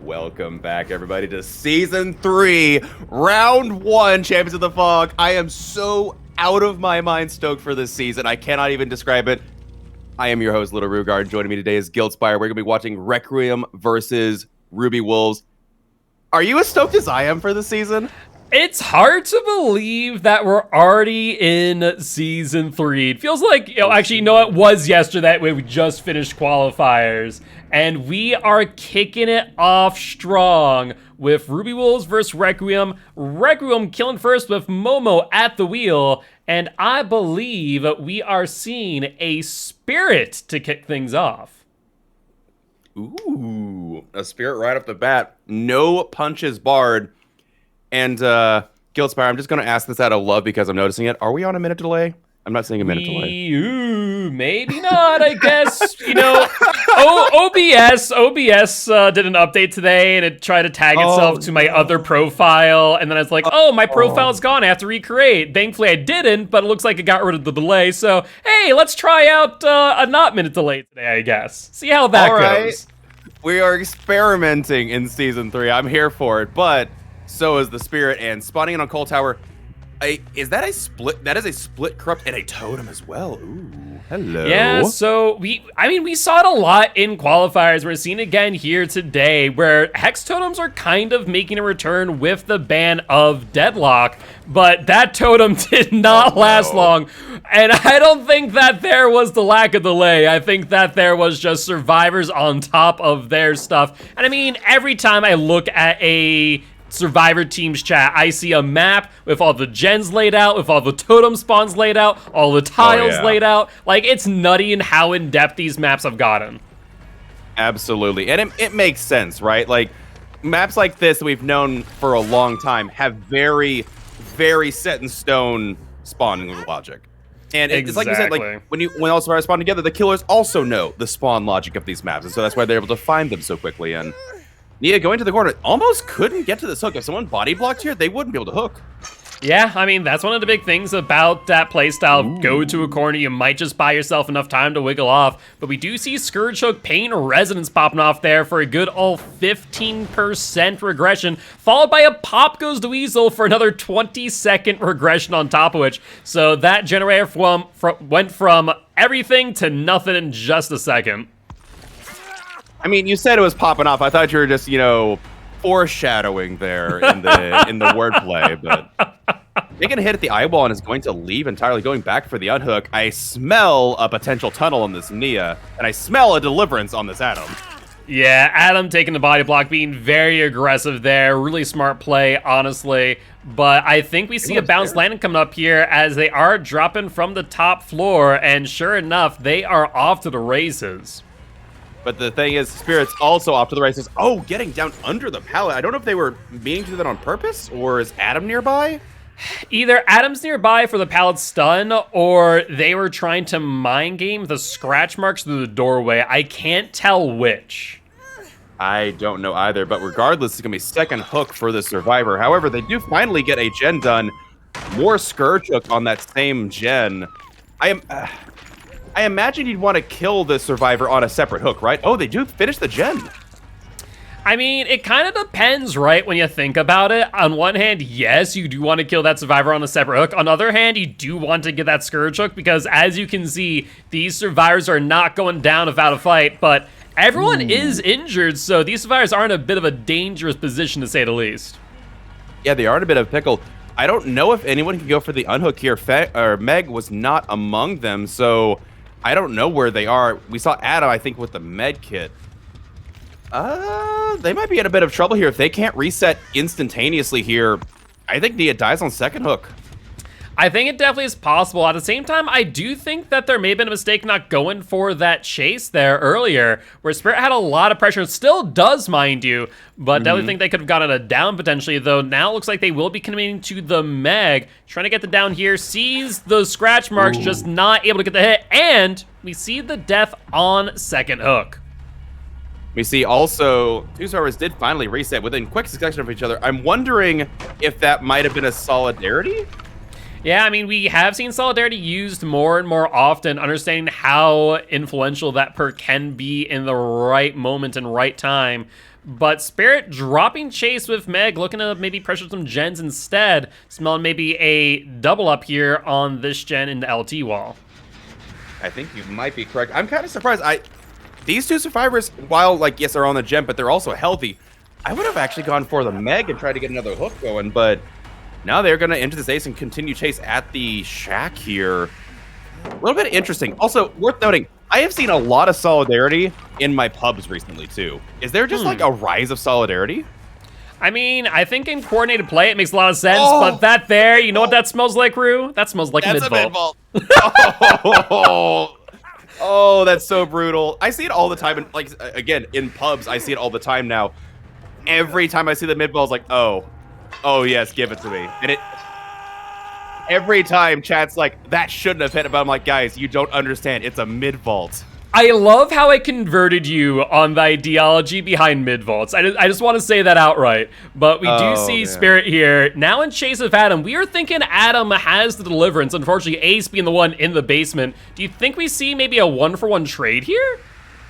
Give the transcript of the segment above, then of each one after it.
Welcome back, everybody, to Season 3, Round 1, Champions of the Fog. I am so out of my mind stoked for this season. I cannot even describe it. I am your host, littlerugaard. Joining me today is Giltspire. We're going to be watching Requiem versus Ruby Wolves. Are you as stoked as I am for this season? It's hard to believe that we're already in Season 3. It feels like, it was yesterday when we just finished qualifiers. And we are kicking it off strong with Ruby Wolves versus Requiem. Requiem killing first with Momo at the wheel. And I believe we are seeing a Spirit to kick things off. Ooh, a Spirit right off the bat. No punches barred. And Giltspire, I'm just going to ask this out of love because I'm noticing it. Are we on a minute delay? I'm not seeing a minute delay. Maybe not, I guess. OBS did an update today, and it tried to tag itself to my other profile. And then I was like, my profile's gone. I have to recreate. Thankfully, I didn't, but it looks like it got rid of the delay. So, hey, let's try out a not minute delay today, I guess. See how that goes. We are experimenting in Season 3. I'm here for it, but so is the Spirit, and spawning in on Coal Tower. Is that a split? That is a split corrupt and a totem as well. Ooh, hello. Yeah, so we saw it a lot in qualifiers. We're seeing it again here today, where Hex Totems are kind of making a return with the ban of Deadlock, but that totem did not last long. And I don't think that there was the lack of delay. I think that there was just survivors on top of their stuff. And I mean, every time I look at a Survivor Teams chat, I see a map with all the gens laid out, with all the totem spawns laid out, all the tiles laid out. Like, it's nutty in how in-depth these maps have gotten. Absolutely. And it makes sense, right? Like, maps like this that we've known for a long time have very, very set-in-stone spawning logic. And it's like you said, like, when all survivors spawn together, the killers also know the spawn logic of these maps, and so that's why they're able to find them so quickly. And Nia going to the corner almost couldn't get to this hook. If someone body blocked here, they wouldn't be able to hook. Yeah, I mean, that's one of the big things about that playstyle. Go to a corner, you might just buy yourself enough time to wiggle off. But we do see Scourge Hook Pain Resonance popping off there for a good 15% regression, followed by a Pop Goes the Weasel for another 20-second regression on top of which. So that generator went from everything to nothing in just a second. I mean, you said it was popping off. I thought you were just, foreshadowing there in the wordplay, but taking a hit at the eyeball and is going to leave entirely, going back for the unhook. I smell a potential tunnel on this Nia, and I smell a deliverance on this Adam. Yeah, Adam taking the body block, being very aggressive there. Really smart play, honestly. But I think we see a bounce landing coming up here as they are dropping from the top floor, and sure enough, they are off to the races. But the thing is, Spirit's also off to the races. Oh, getting down under the pallet. I don't know if they were meaning to do that on purpose, or is Adam nearby? Either Adam's nearby for the pallet stun, or they were trying to mind game the scratch marks through the doorway. I can't tell which. I don't know either, but regardless, it's going to be second hook for the Survivor. However, they do finally get a gen done. More Scourge Hook on that same gen. I imagine you'd want to kill the Survivor on a separate hook, right? Oh, they do finish the gen. I mean, it kind of depends, right, when you think about it. On one hand, yes, you do want to kill that Survivor on a separate hook. On the other hand, you do want to get that Scourge Hook because, as you can see, these Survivors are not going down without a fight, but everyone is injured, so these Survivors are in a bit of a dangerous position, to say the least. Yeah, they are in a bit of a pickle. I don't know if anyone can go for the unhook here. Meg was not among them, so I don't know where they are. We saw Adam, I think, with the med kit. They might be in a bit of trouble here. If they can't reset instantaneously here, I think Nia dies on second hook. I think it definitely is possible. At the same time, I do think that there may have been a mistake not going for that chase there earlier, where Spirit had a lot of pressure. Still does, mind you, but definitely think they could have gotten a down potentially, though now it looks like they will be committing to the Meg. Trying to get the down here, sees the scratch marks, just not able to get the hit, and we see the death on second hook. We see also two Survivors did finally reset within quick succession of each other. I'm wondering if that might have been a solidarity. Yeah, I mean, we have seen Solidarity used more and more often, understanding how influential that perk can be in the right moment and right time. But Spirit dropping Chase with Meg, looking to maybe pressure some gens instead, smelling maybe a double up here on this gen in the LT wall. I think you might be correct. I'm kind of surprised. These two survivors, while, like, yes, they're on the gen, but they're also healthy. I would have actually gone for the Meg and tried to get another hook going, but now they're going to enter this ace and continue Chase at the shack here. A little bit interesting. Also, worth noting, I have seen a lot of Solidarity in my pubs recently, too. Is there just, like, a rise of Solidarity? I mean, I think in coordinated play, it makes a lot of sense, but that there, you know what that smells like, Rue? That smells like mid-vault. Oh, that's so brutal. I see it all the time. And, like, again, in pubs, I see it all the time now. Every time I see the mid-vault, it's like, oh, yes, give it to me. And every time chat's like, that shouldn't have hit it, but I'm like, guys, you don't understand. It's a mid-vault. I love how I converted you on the ideology behind mid-vaults. I just want to say that outright. But we do see Spirit here. Now in chase of Adam, we are thinking Adam has the deliverance. Unfortunately, Ace being the one in the basement. Do you think we see maybe a 1-for-1 trade here?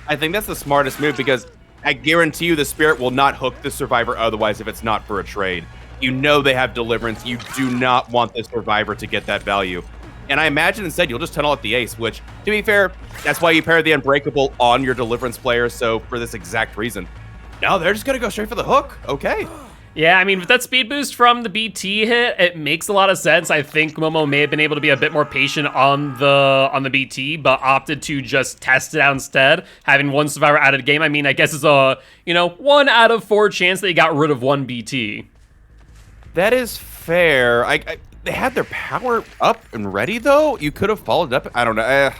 I think that's the smartest move because I guarantee you the Spirit will not hook the Survivor otherwise if it's not for a trade. You know they have deliverance. You do not want the Survivor to get that value. And I imagine instead you'll just tunnel at the Ace, which, to be fair, that's why you pair the Unbreakable on your Deliverance player, so for this exact reason. No, they're just going to go straight for the hook. Okay. Yeah, I mean, with that speed boost from the BT hit, it makes a lot of sense. I think Momo may have been able to be a bit more patient on the BT, but opted to just test it out instead, having one Survivor out of the game. I mean, I guess it's a, 1 out of 4 chance that he got rid of one BT. That is fair. They had their power up and ready, though. You could have followed up. I don't know.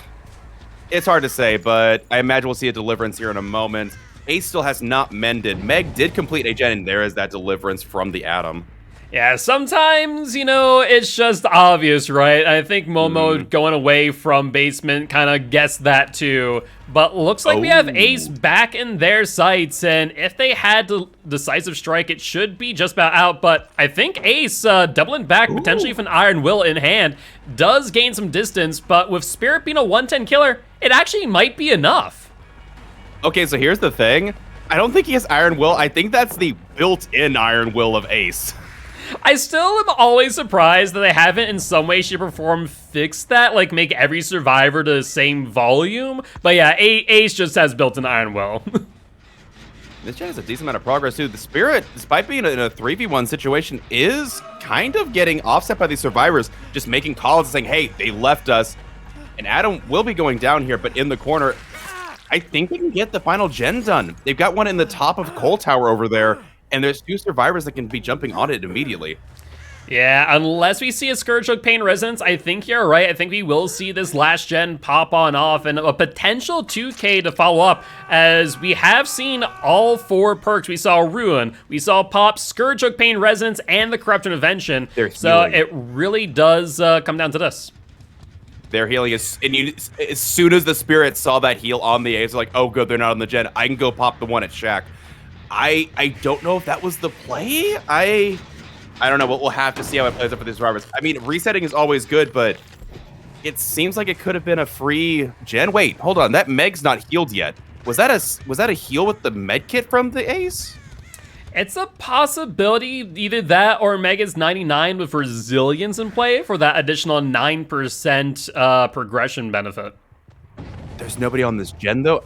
It's hard to say, but I imagine we'll see a deliverance here in a moment. Ace still has not mended. Meg did complete a gen, and there is that deliverance from the Atom. Yeah, sometimes, it's just obvious, right? I think Momo going away from basement kind of guessed that too. But looks like we have Ace back in their sights, and if they had the decisive strike, it should be just about out. But I think Ace, doubling back, potentially with an Iron Will in hand, does gain some distance. But with Spirit being a 110 killer, it actually might be enough. Okay, so here's the thing. I don't think he has Iron Will. I think that's the built-in Iron Will of Ace. I still am always surprised that they haven't in some way, shape, or form fixed that, like make every survivor to the same volume. But yeah, Ace just has built-in Iron Will. This guy has a decent amount of progress, too. The Spirit, despite being in a 3v1 situation, is kind of getting offset by these survivors, just making calls and saying, hey, they left us. And Adam will be going down here, but in the corner, I think they can get the final gen done. They've got one in the top of Coal Tower over there. And there's 2 survivors that can be jumping on it immediately. Yeah, unless we see a Scourge Hook Pain Resonance, I think you're right. I think we will see this last gen pop on off and a potential 2K to follow up, as we have seen all 4 perks. We saw Ruin, we saw Pop, Scourge Hook Pain Resonance, and the Corrupt Intervention. So it really does come down to this. Their healing is, and as soon as the Spirit saw that heal on the Ace, like, oh good, they're not on the gen. I can go pop the one at Shack. I don't know if that was the play. I don't know, but we'll have to see how it plays out for these survivors. I mean, resetting is always good, but it seems like it could have been a free gen. Wait, hold on. That Meg's not healed yet. Was that a heal with the med kit from the Ace? It's a possibility, either that or Meg is 99 with Resilience in play for that additional 9% progression benefit. There's nobody on this gen, though.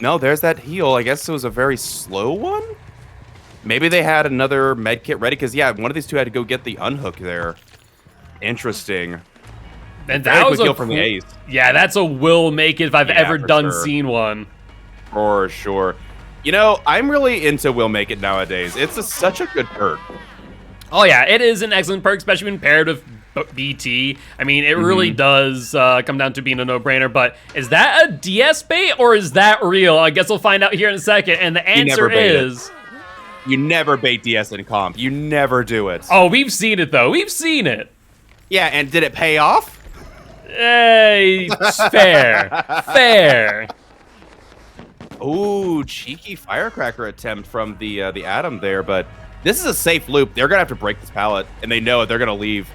No, there's that heal. I guess it was a very slow one? Maybe they had another med kit ready, because, yeah, one of these two had to go get the unhook there. Interesting. And that was a heal from the Ace. Yeah, that's a will make it if I've ever seen one. For sure. I'm really into will make it nowadays. It's such a good perk. Oh, yeah, it is an excellent perk, especially when paired with BT. I mean, it really does come down to being a no-brainer, but is that a DS bait or is that real? I guess we'll find out here in a second, and the answer is... You never bait DS in comp. You never do it. Oh, we've seen it, though. We've seen it. Yeah, and did it pay off? Hey, fair. Fair. Ooh, cheeky firecracker attempt from the Atom there, but this is a safe loop. They're going to have to break this pallet, and they know it. They're going to leave.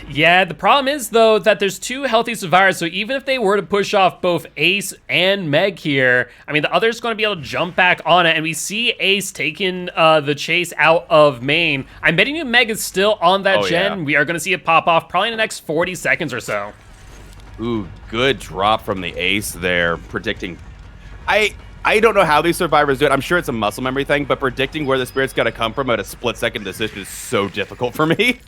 Yeah, the problem is, though, that there's 2 healthy survivors, so even if they were to push off both Ace and Meg here, I mean, the other's going to be able to jump back on it, and we see Ace taking the chase out of main. I'm betting you Meg is still on that gen. Yeah. We are going to see it pop off probably in the next 40 seconds or so. Ooh, good drop from the Ace there, predicting. I don't know how these survivors do it. I'm sure it's a muscle memory thing, but predicting where the spirit's got to come from at a split-second decision is so difficult for me.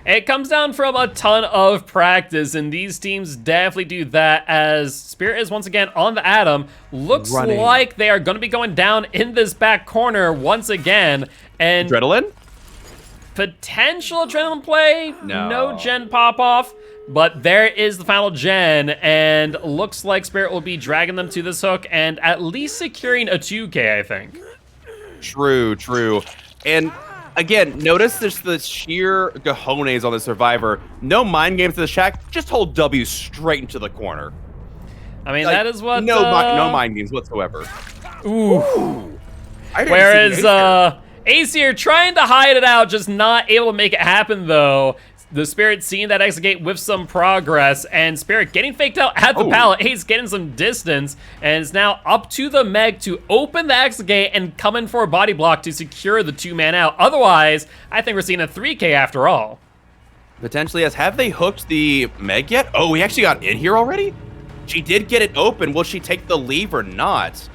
It comes down from a ton of practice, and these teams definitely do that, as Spirit is once again on the Atom. Looks like they are going to be going down in this back corner once again. And Adrenaline? Potential Adrenaline play. No gen pop-off. But there is the final gen, and looks like Spirit will be dragging them to this hook and at least securing a 2K, I think. True. And again, notice there's the sheer cojones on the survivor. No mind games to the shack. Just hold W straight into the corner. I mean, like, that is what... No mind games whatsoever. Ooh. Whereas Ace here trying to hide it out, just not able to make it happen, though. The Spirit seeing that exit gate with some progress, and Spirit getting faked out at the pallet. Ace getting some distance, and is now up to the Meg to open the exit gate and come in for a body block to secure the 2-man out. Otherwise, I think we're seeing a 3K after all. Potentially, yes. Have they hooked the Meg yet? Oh, we actually got in here already? She did get it open. Will she take the leave or not?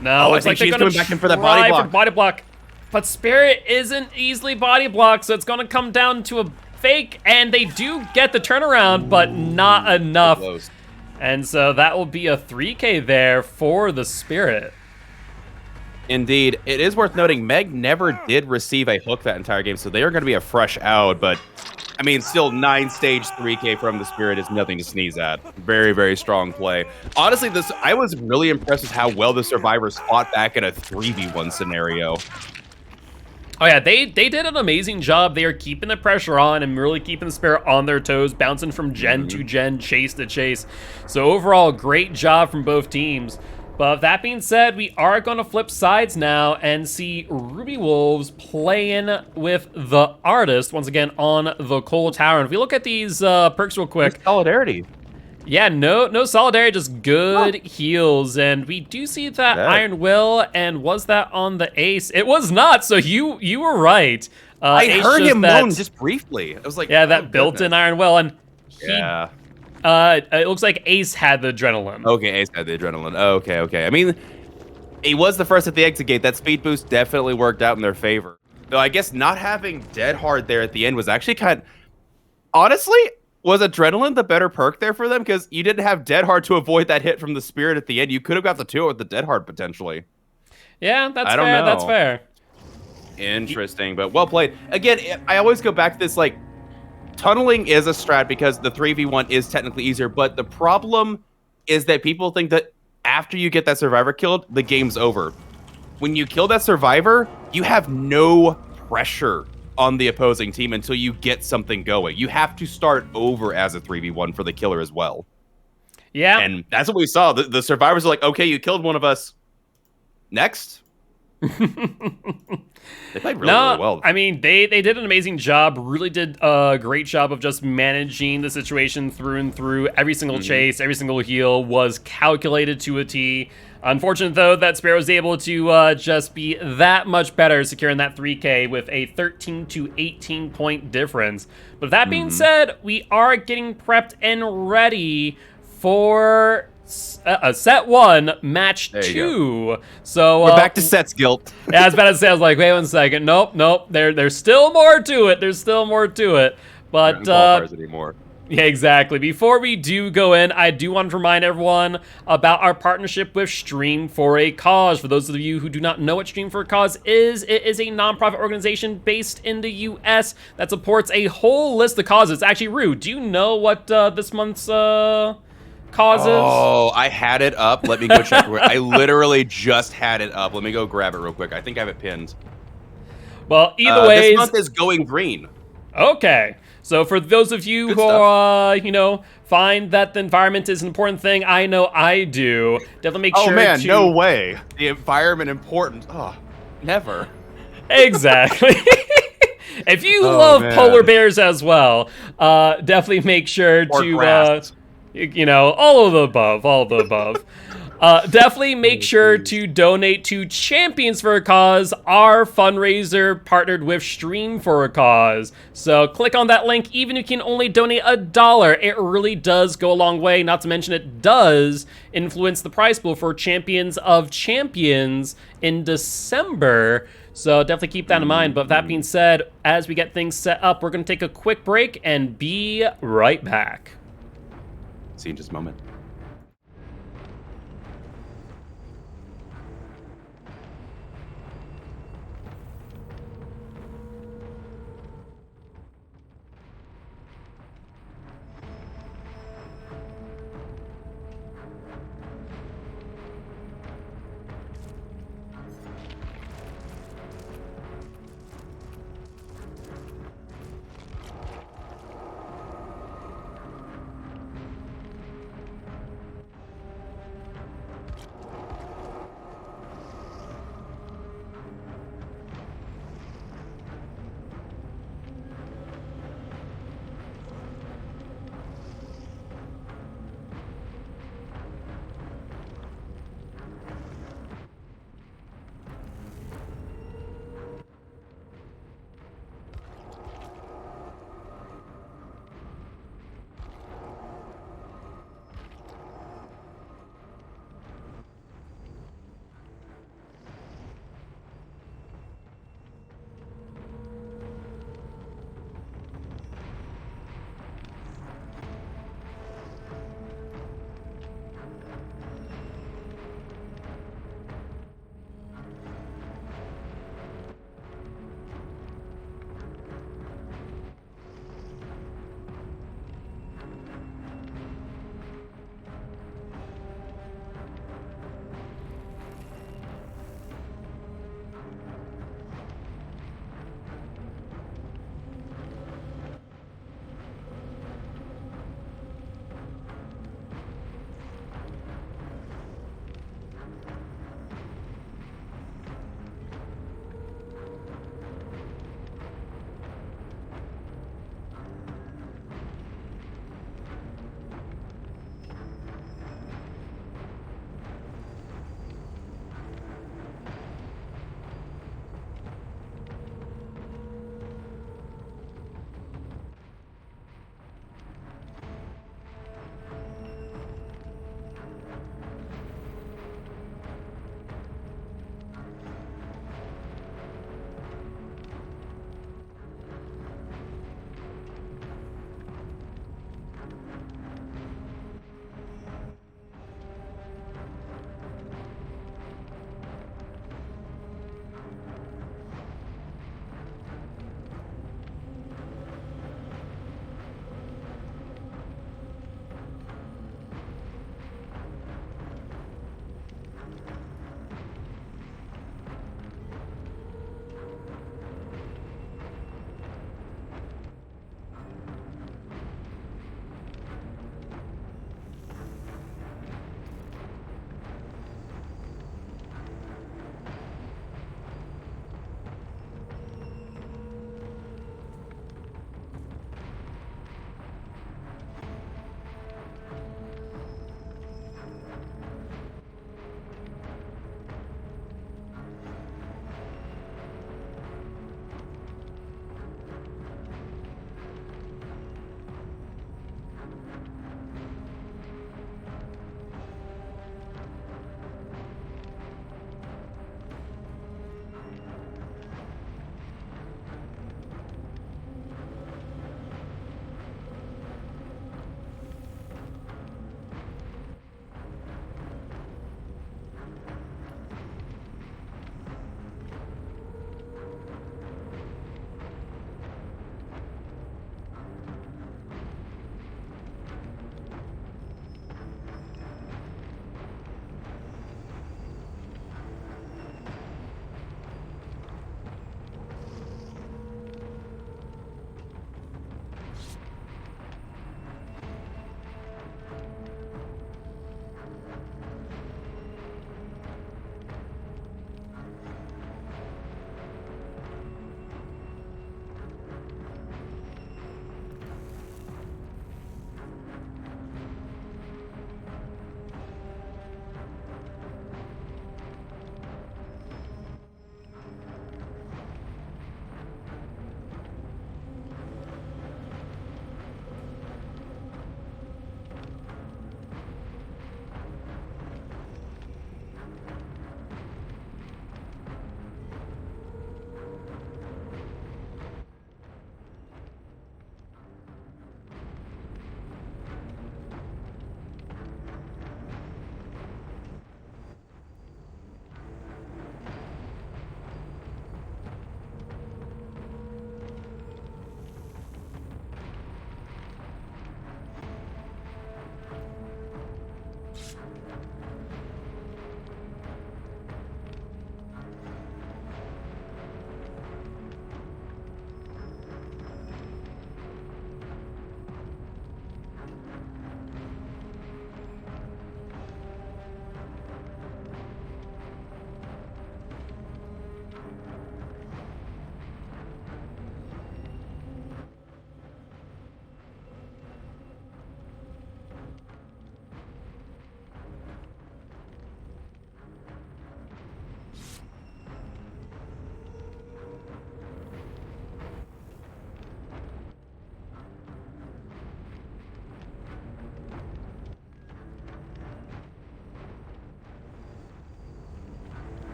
No, I think she's coming back in for that body block. But Spirit isn't easily body blocked, so it's going to come down to a fake, and they do get the turnaround, but not enough. And so that will be a 3K there for the Spirit. Indeed. It is worth noting, Meg never did receive a hook that entire game, so they are going to be a fresh out, but I mean, still 9-stage 3K from the Spirit is nothing to sneeze at. Very, very strong play. Honestly, I was really impressed with how well the survivors fought back in a 3v1 scenario. Oh yeah, they did an amazing job. They are keeping the pressure on and really keeping the Spirit on their toes, bouncing from gen to gen, chase to chase. So overall, great job from both teams. But that being said, we are going to flip sides now and see Ruby Wolves playing with the Artist once again on the Coal Tower. And if we look at these perks real quick. Solidarity. Yeah, no solidarity, just good heals. And we do see that Iron Will, and was that on the Ace? It was not, so you were right. I Ace heard him that, moan just briefly. I was like, yeah, that built-in Iron Will, and it looks like Ace had the adrenaline. Okay, Ace had the adrenaline. Okay. I mean, he was the first at the exit gate. That speed boost definitely worked out in their favor. Though I guess not having Dead Hard there at the end was actually honestly, was Adrenaline the better perk there for them? Because you didn't have Dead Hard to avoid that hit from the Spirit at the end. You could have got the 2 with the Dead Hard, potentially. Yeah, that's I don't fair. know. That's fair. Interesting, but well played. Again, I always go back to this, like, tunneling is a strat because the 3v1 is technically easier, but the problem is that people think that after you get that Survivor killed, the game's over. When you kill that Survivor, you have no pressure on the opposing team until you get something going. You have to start over as a 3v1 for the killer as well. Yeah. And that's what we saw. The survivors are like, okay, you killed one of us. Next. They played really well. I mean, they did an amazing job, really did a great job of just managing the situation through and through. Every single chase, every single heal was calculated to a T. Unfortunate, though, that Sparrow was able to just be that much better, securing that 3K with a 13 to 18 point difference. But that being said, we are getting prepped and ready for set 1, match 2. So we're back to sets, Gilt. Yeah, I was about to say, I was like, wait 1 second. Nope. There's still more to it. There's still more to it. But anymore. Yeah, exactly. Before we do go in, I do want to remind everyone about our partnership with Stream for a Cause. For those of you who do not know what Stream for a Cause is, it is a nonprofit organization based in the U.S. that supports a whole list of causes. Actually, Rue, do you know what this month's cause is? Oh, I had it up. Let me go check. I literally just had it up. Let me go grab it real quick. I think I have it pinned. Well, either way, this month is Going Green. Okay. So for those of you who, find that the environment is an important thing, I know I do. Definitely make sure Oh, man, no way. The environment important. Oh, never. Exactly. If you Oh, love man. polar bears as well, definitely make sure Or to, grass. all of the above, all of the above. Definitely make sure to donate to Champions for a Cause, our fundraiser partnered with Stream for a Cause. So click on that link, even if you can only donate $1. It really does go a long way, not to mention it does influence the prize pool for Champions of Champions in December. So definitely keep that in mind. But with that being said, as we get things set up, we're going to take a quick break and be right back. See you in just a moment.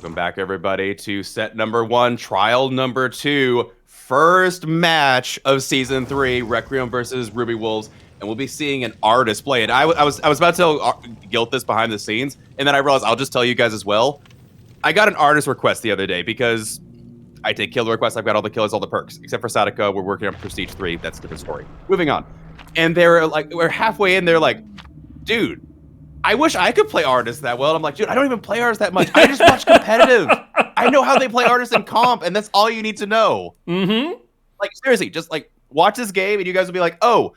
Welcome back, everybody, to set number 1, trial number 2, first match of season 3, Requiem versus Ruby Wolves, and we'll be seeing an artist play it. I was about to tell Gilt this behind the scenes, and then I realized I'll just tell you guys as well. I got an artist request the other day because I take killer requests. I've got all the killers, all the perks, except for Sadako. We're working on Prestige 3. That's a different story. Moving on, and they're like, we're halfway in. They're like, dude, I wish I could play artists that well. And I'm like, dude, I don't even play artists that much. I just watch competitive. I know how they play artists in comp, and that's all you need to know. Mm-hmm. Like, seriously, just like watch this game, and you guys will be like, oh,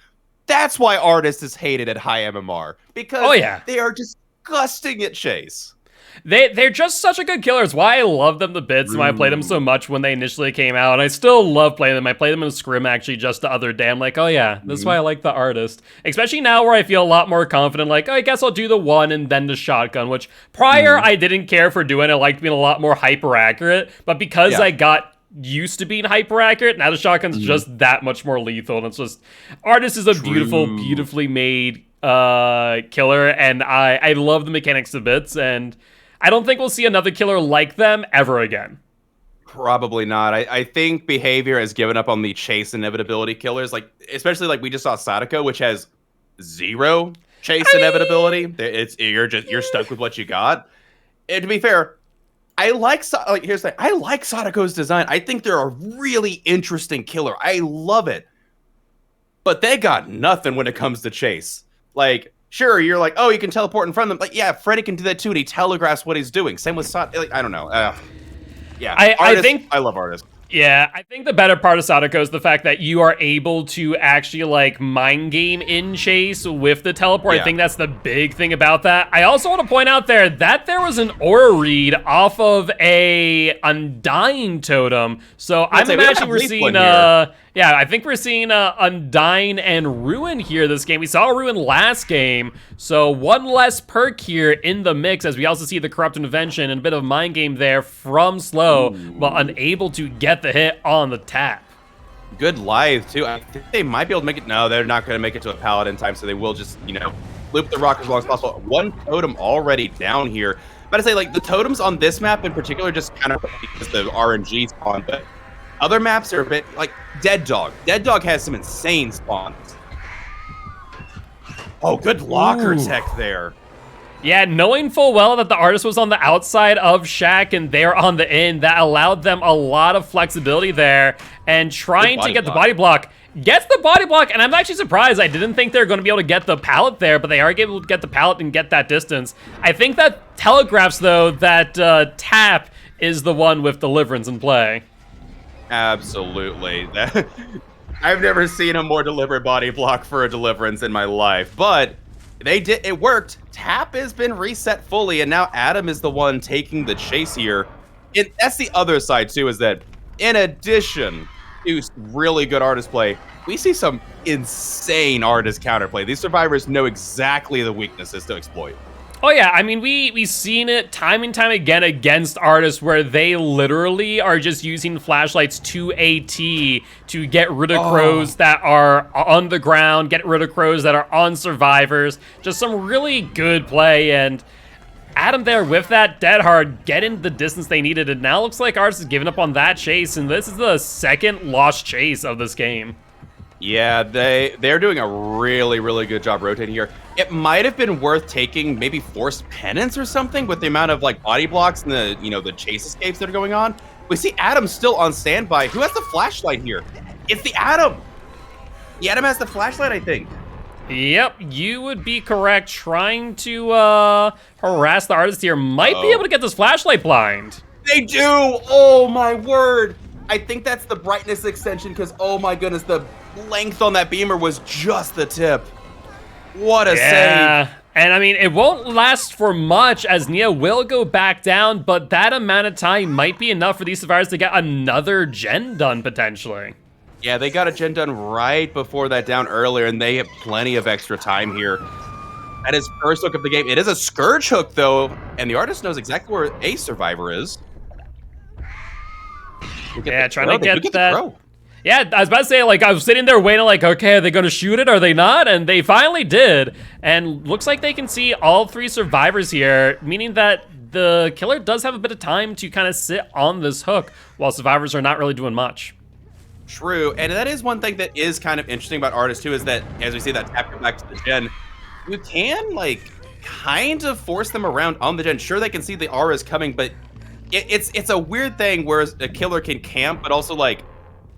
that's why artists is hated at high MMR. Because they are disgusting at chase. They're just such a good killer. It's why I love them to bits and why I played them so much when they initially came out. And I still love playing them. I played them in a scrim actually just the other day. I'm like, oh yeah, this is why I like the artist. Especially now where I feel a lot more confident, like, oh, I guess I'll do the 1 and then the shotgun, which prior I didn't care for doing. I liked being a lot more hyper accurate. But because I got used to being hyper accurate, now the shotgun's just that much more lethal. And it's just, artist is a beautifully made killer, and I love the mechanics of bits, and I don't think we'll see another killer like them ever again. Probably not. I think behavior has given up on the chase inevitability killers, like especially like we just saw Sadako, which has 0 chase inevitability. You're stuck with what you got. And to be fair, I like here's the thing. I like Sadako's design. I think they're a really interesting killer. I love it. But they got nothing when it comes to chase. Like, sure, you're like, oh, you can teleport in front of them. Like, yeah, Freddy can do that too, and he telegraphs what he's doing. Same with like, I don't know. I think I love artists. Yeah, I think the better part of Sadako is the fact that you are able to actually, like, mind game in chase with the teleport. I think that's the big thing about that. I also want to point out there that there was an aura read off of a Undying totem. So I'm imagining we're seeing, I think we're seeing Undying and Ruin here this game. We saw Ruin last game, so 1 less perk here in the mix, as we also see the Corrupt Intervention and a bit of mind game there from Slow, but unable to get the hit on the tap. Good live, too. I think they might be able to make it. No, they're not going to make it to a Paladin time, so they will just, loop the rock as long as possible. 1 totem already down here. But I say, like, the totems on this map in particular just kind of because the RNG spawn, but other maps are a bit like Dead Dog. Dead Dog has some insane spawns. Oh, good locker tech there. Yeah, knowing full well that the artist was on the outside of Shack and they're on the in, that allowed them a lot of flexibility there, and trying to get the body block. Gets the body block, and I'm actually surprised. I didn't think they were going to be able to get the pallet there, but they are able to get the pallet and get that distance. I think that telegraphs, though, that tap is the one with Deliverance in play. Absolutely. I've never seen a more deliberate body block for a Deliverance in my life, but it worked. Tap has been reset fully, and now Adam is the one taking the chase here. That's the other side, too, is that in addition to really good artist play, we see some insane artist counterplay. These survivors know exactly the weaknesses to exploit. Oh yeah, I mean, we've seen it time and time again against artists where they literally are just using flashlights to AT to get rid of crows that are on the ground, get rid of crows that are on survivors. Just some really good play, and Adam there with that dead hard, getting the distance they needed, and now looks like Artist has given up on that chase, and this is the 2nd lost chase of this game. Yeah, they're doing a really, really good job rotating here. It might have been worth taking maybe Forced Penance or something with the amount of like body blocks and the the chase escapes that are going on. We see Adam still on standby. Who has the flashlight here? It's the Adam. The Adam has the flashlight, I think. Yep, you would be correct. Trying to harass the artist here. Might be able to get this flashlight blind. They do. Oh my word. I think that's the brightness extension because, oh my goodness, the length on that beamer was just the tip. What a save. And I mean, it won't last for much as Nia will go back down, but that amount of time might be enough for these survivors to get another gen done potentially. Yeah, they got a gen done right before that down earlier, and they have plenty of extra time here. At his first hook of the game, it is a Scourge hook though, and the artist knows exactly where a survivor is. Yeah, trying to get that. Yeah, I was about to say, like, I was sitting there waiting, like, okay, are they going to shoot it? Are they not? And they finally did. And looks like they can see all 3 survivors here, meaning that the killer does have a bit of time to kind of sit on this hook while survivors are not really doing much. True, and that is one thing that is kind of interesting about Artist too, is that as we see that tap come back to the gen, you can like kind of force them around on the gen. Sure, they can see the auras coming, but it's a weird thing where a killer can camp, but also like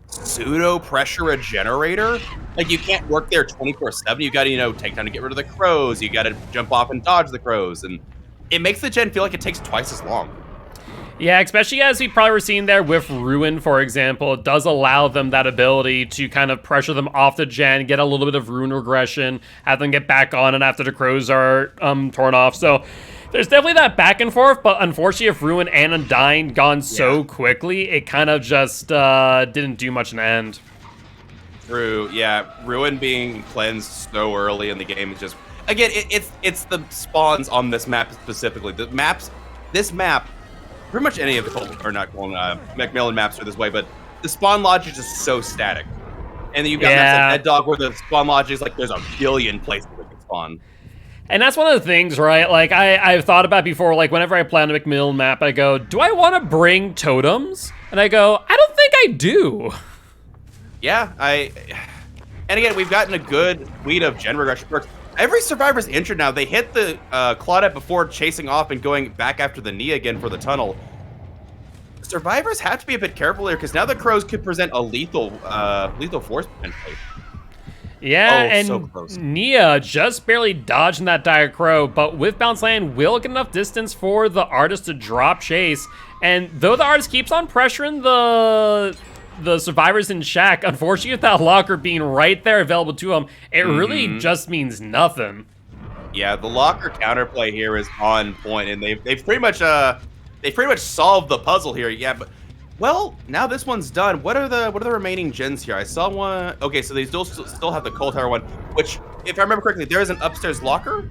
pseudo pressure a generator. Like you can't work there 24/7. You got to take time to get rid of the crows. You got to jump off and dodge the crows, and it makes the gen feel like it takes twice as long. Yeah, especially as we probably were seeing there with Ruin, for example. It does allow them that ability to kind of pressure them off the gen, get a little bit of Ruin regression, have them get back on it after the crows are torn off. So there's definitely that back and forth, but unfortunately, if Ruin and Undying gone so quickly, it kind of just didn't do much in the end. True, yeah. Ruin being cleansed so early in the game is just... Again, it's the spawns on this map specifically. This map... Pretty much any of the Macmillan maps are this way, but the spawn logic is just so static. And then you've got maps like Dead Dog where the spawn logic is like there's a billion places that can spawn. And that's one of the things, right? Like I've thought about before, like whenever I play on a Macmillan map, I go, do I want to bring totems? And I go, I don't think I do. Yeah, and again, we've gotten a good suite of gen regression perks. Every survivor's injured now. They hit the Claudette before chasing off and going back after the knee again for the tunnel. Survivors have to be a bit careful here because now the crows could present a lethal force potentially. Yeah, and so Nia just barely dodging that dire crow, but with Bounce Land will get enough distance for the artist to drop chase. And though the artist keeps on pressuring the survivors in Shack, unfortunately with that locker being right there available to them, it really just means nothing. Yeah, the locker counterplay here is on point, and they've pretty much solved the puzzle here. Yeah, but well, now this one's done. What are the remaining gens here? I saw one. Okay, so they still have the coal tower one, which, if I remember correctly, there is an upstairs locker.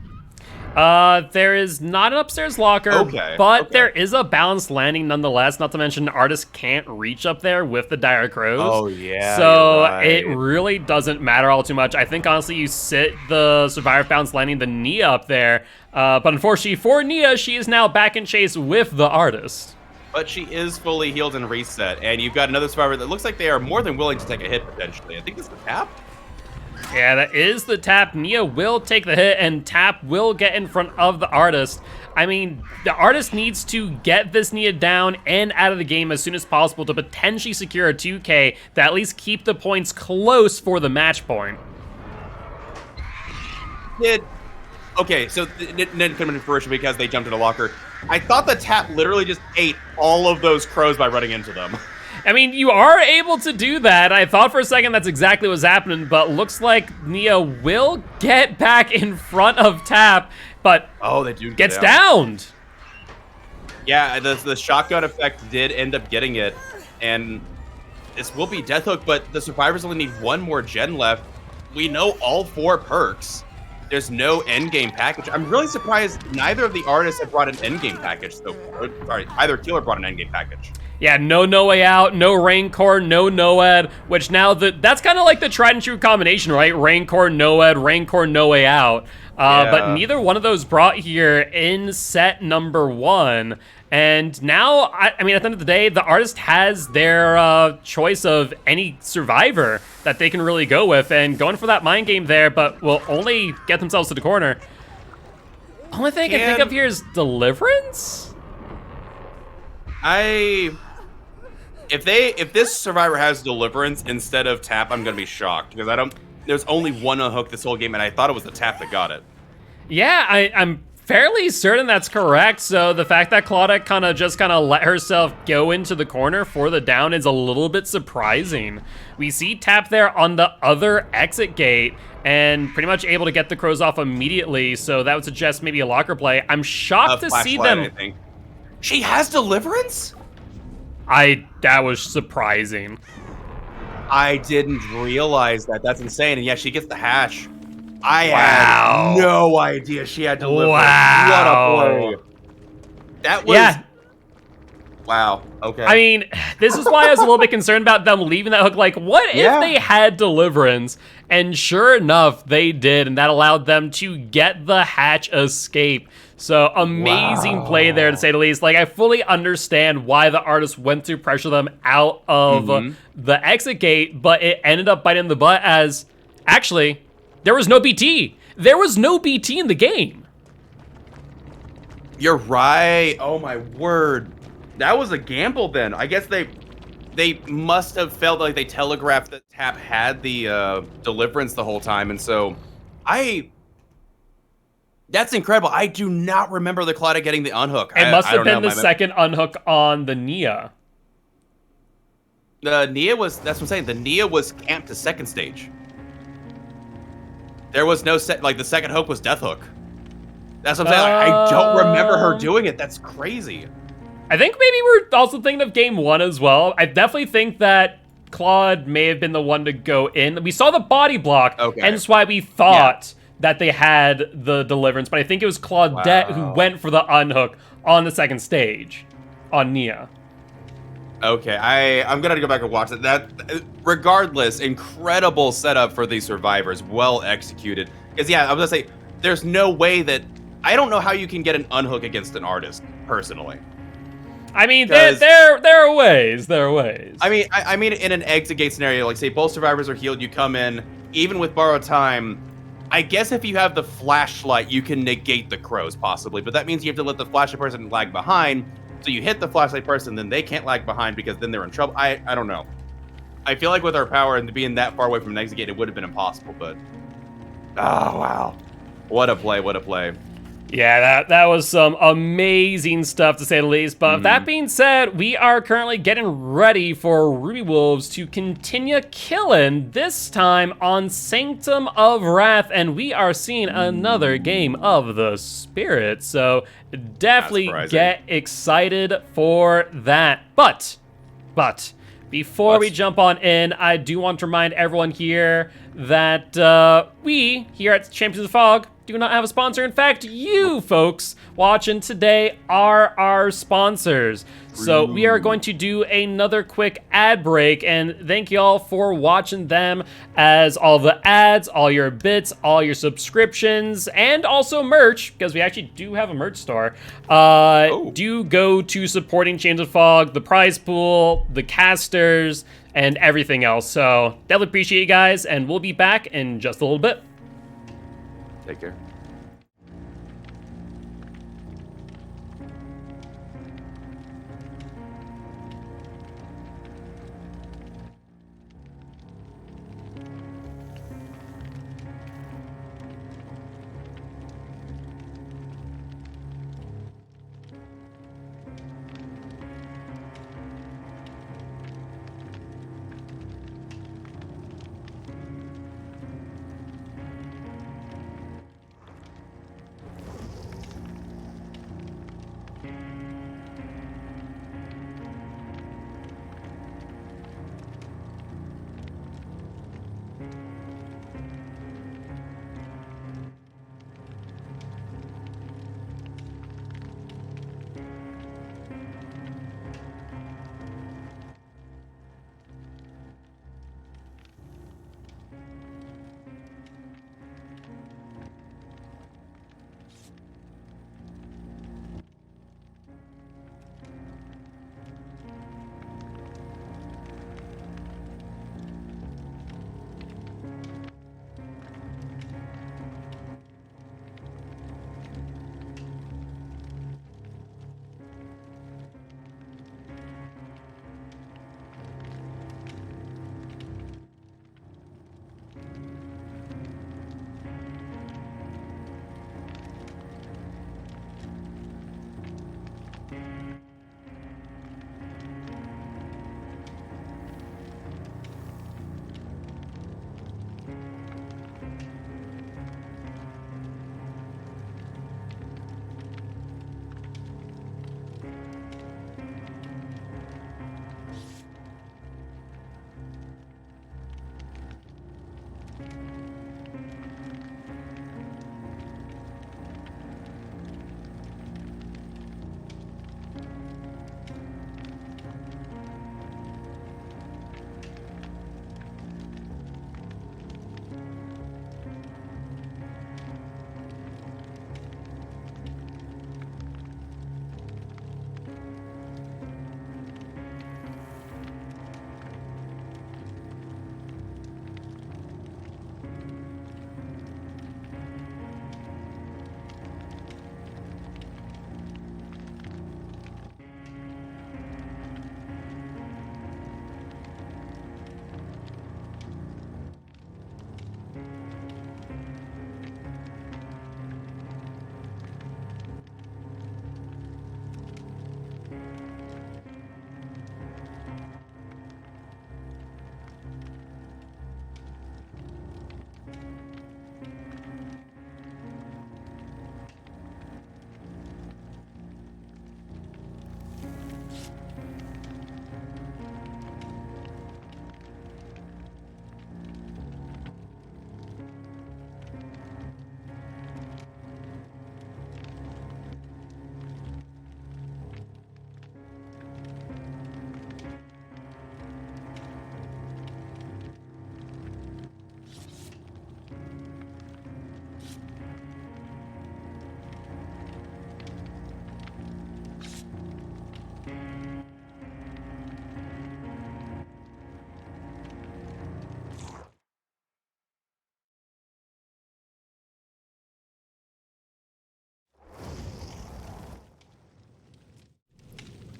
There is not an upstairs locker, but there is a balanced landing nonetheless, not to mention the artist can't reach up there with the dire crows. Oh, yeah, so right. It really doesn't matter all too much. I think, honestly, you sit the survivor balanced landing, the Nia up there, but unfortunately for Nia, she is now back in chase with the artist. But she is fully healed and reset, and you've got another survivor that looks like they are more than willing to take a hit, potentially. I think this is the tap? Yeah, that is the tap. Nia will take the hit, and Tap will get in front of the artist. I mean, the artist needs to get this Nia down and out of the game as soon as possible to potentially secure a 2K to at least keep the points close for the match point. Okay, so it didn't come into fruition because they jumped in a locker. I thought the tap literally just ate all of those crows by running into them. I mean, you are able to do that. I thought for a second that's exactly what's happening, but looks like Nia will get back in front of Tap, but they do gets downed. Yeah, the shotgun effect did end up getting it, and this will be Death Hook, but the survivors only need one more gen left. We know all 4 perks. There's no endgame package. I'm really surprised neither of the artists have brought an endgame package so far. Sorry, either killer brought an endgame package. Yeah, no way out, no Raincore, no Noed, which now that's kind of like the tried and true combination, right? Raincore, Noed, Raincore, no way out. But neither one of those brought here in set number 1. And now, I mean, at the end of the day, the artist has their choice of any survivor that they can really go with, and going for that mind game there, but will only get themselves to the corner. Only thing I can think of here is Deliverance? If this survivor has Deliverance instead of Tap, I'm gonna be shocked because there's only one unhook this whole game, and I thought it was the Tap that got it. Yeah, I'm fairly certain that's correct. So the fact that Claudette kind of let herself go into the corner for the down is a little bit surprising. We see Tap there on the other exit gate and pretty much able to get the crows off immediately. So that would suggest maybe a locker play. I'm shocked to see them. I think. She has Deliverance? That was surprising. I didn't realize that. That's insane. And yeah, she gets the hash. I had no idea she had Deliverance. Wow. What a play. That was... Yeah. Wow. Okay. I mean, this is why I was a little bit concerned about them leaving that hook. Like, what if they had Deliverance? And sure enough, they did, and that allowed them to get the hatch escape. So, amazing play there, to say the least. Like, I fully understand why the artist went to pressure them out of the exit gate, but it ended up biting the butt as, actually, there was no BT. There was no BT in the game. You're right. Oh, my word. That was a gamble then. I guess they must have felt like they telegraphed that Tap had the Deliverance the whole time, and so that's incredible. I do not remember the Claudia getting the unhook. It must have been the second unhook on the Nia. The Nia was, that's what I'm saying, the Nia was camped to second stage. There was no the second hook was Death Hook. That's what I'm saying. Like, I don't remember her doing it. That's crazy. I think maybe we're also thinking of game 1 as well. I definitely think that Claude may have been the one to go in. We saw the body block, hence why we thought that they had the Deliverance, but I think it was Claudette who went for the unhook on the second stage on Nia. Okay, I'm gonna go back and watch it. That, regardless, incredible setup for these survivors, well executed. Because I was gonna say, there's no way that, I don't know how you can get an unhook against an artist, personally. I mean, there are ways. There are ways. I mean, in an exit gate scenario, like say both survivors are healed, you come in, even with borrowed time. I guess if you have the flashlight, you can negate the crows possibly, but that means you have to let the flashlight person lag behind. So you hit the flashlight person, then they can't lag behind because then they're in trouble. I don't know. I feel like with our power and being that far away from an exit gate, it would have been impossible. But oh wow, what a play! What a play! Yeah, that was some amazing stuff, to say the least. But that being said, we are currently getting ready for Ruby Wolves to continue killing, this time on Sanctum of Wrath, and we are seeing another game of the Spirit. So definitely get excited for that. But before we jump on in, I do want to remind everyone here that we here at Champions of Fog do not have a sponsor. In fact, you folks watching today are our sponsors. So we are going to do another quick ad break, and thank you all for watching them, as all the ads, all your bits, all your subscriptions, and also merch, because we actually do have a merch store, do go to supporting Chains of Fog, the prize pool, the casters, and everything else. So definitely appreciate you guys, and we'll be back in just a little bit. Take care.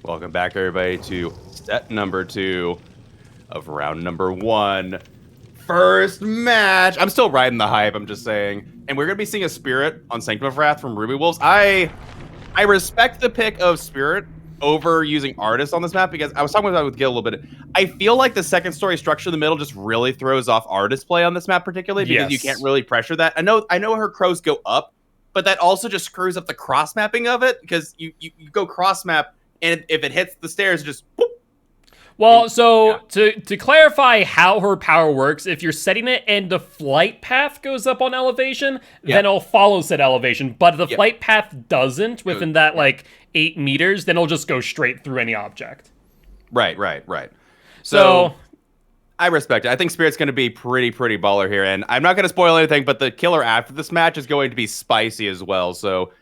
Welcome back, everybody, to set number 2 of round number 1. First match. I'm still riding the hype, I'm just saying. And we're going to be seeing a Spirit on Sanctum of Wrath from Ruby Wolves. I respect the pick of Spirit over using Artist on this map because I was talking about it with Gil a little bit. I feel like the second story structure in the middle just really throws off Artist play on this map particularly because you can't really pressure that. I know her crows go up, but that also just screws up the cross mapping of it because you go cross map and if it hits the stairs, just boop. Well, so to clarify how her power works, if you're setting it and the flight path goes up on elevation, then it'll follow said elevation. But if the flight path doesn't within that like 8 meters, then it'll just go straight through any object. Right. So I respect it. I think Spirit's going to be pretty baller here, and I'm not going to spoil anything, but the killer after this match is going to be spicy as well. So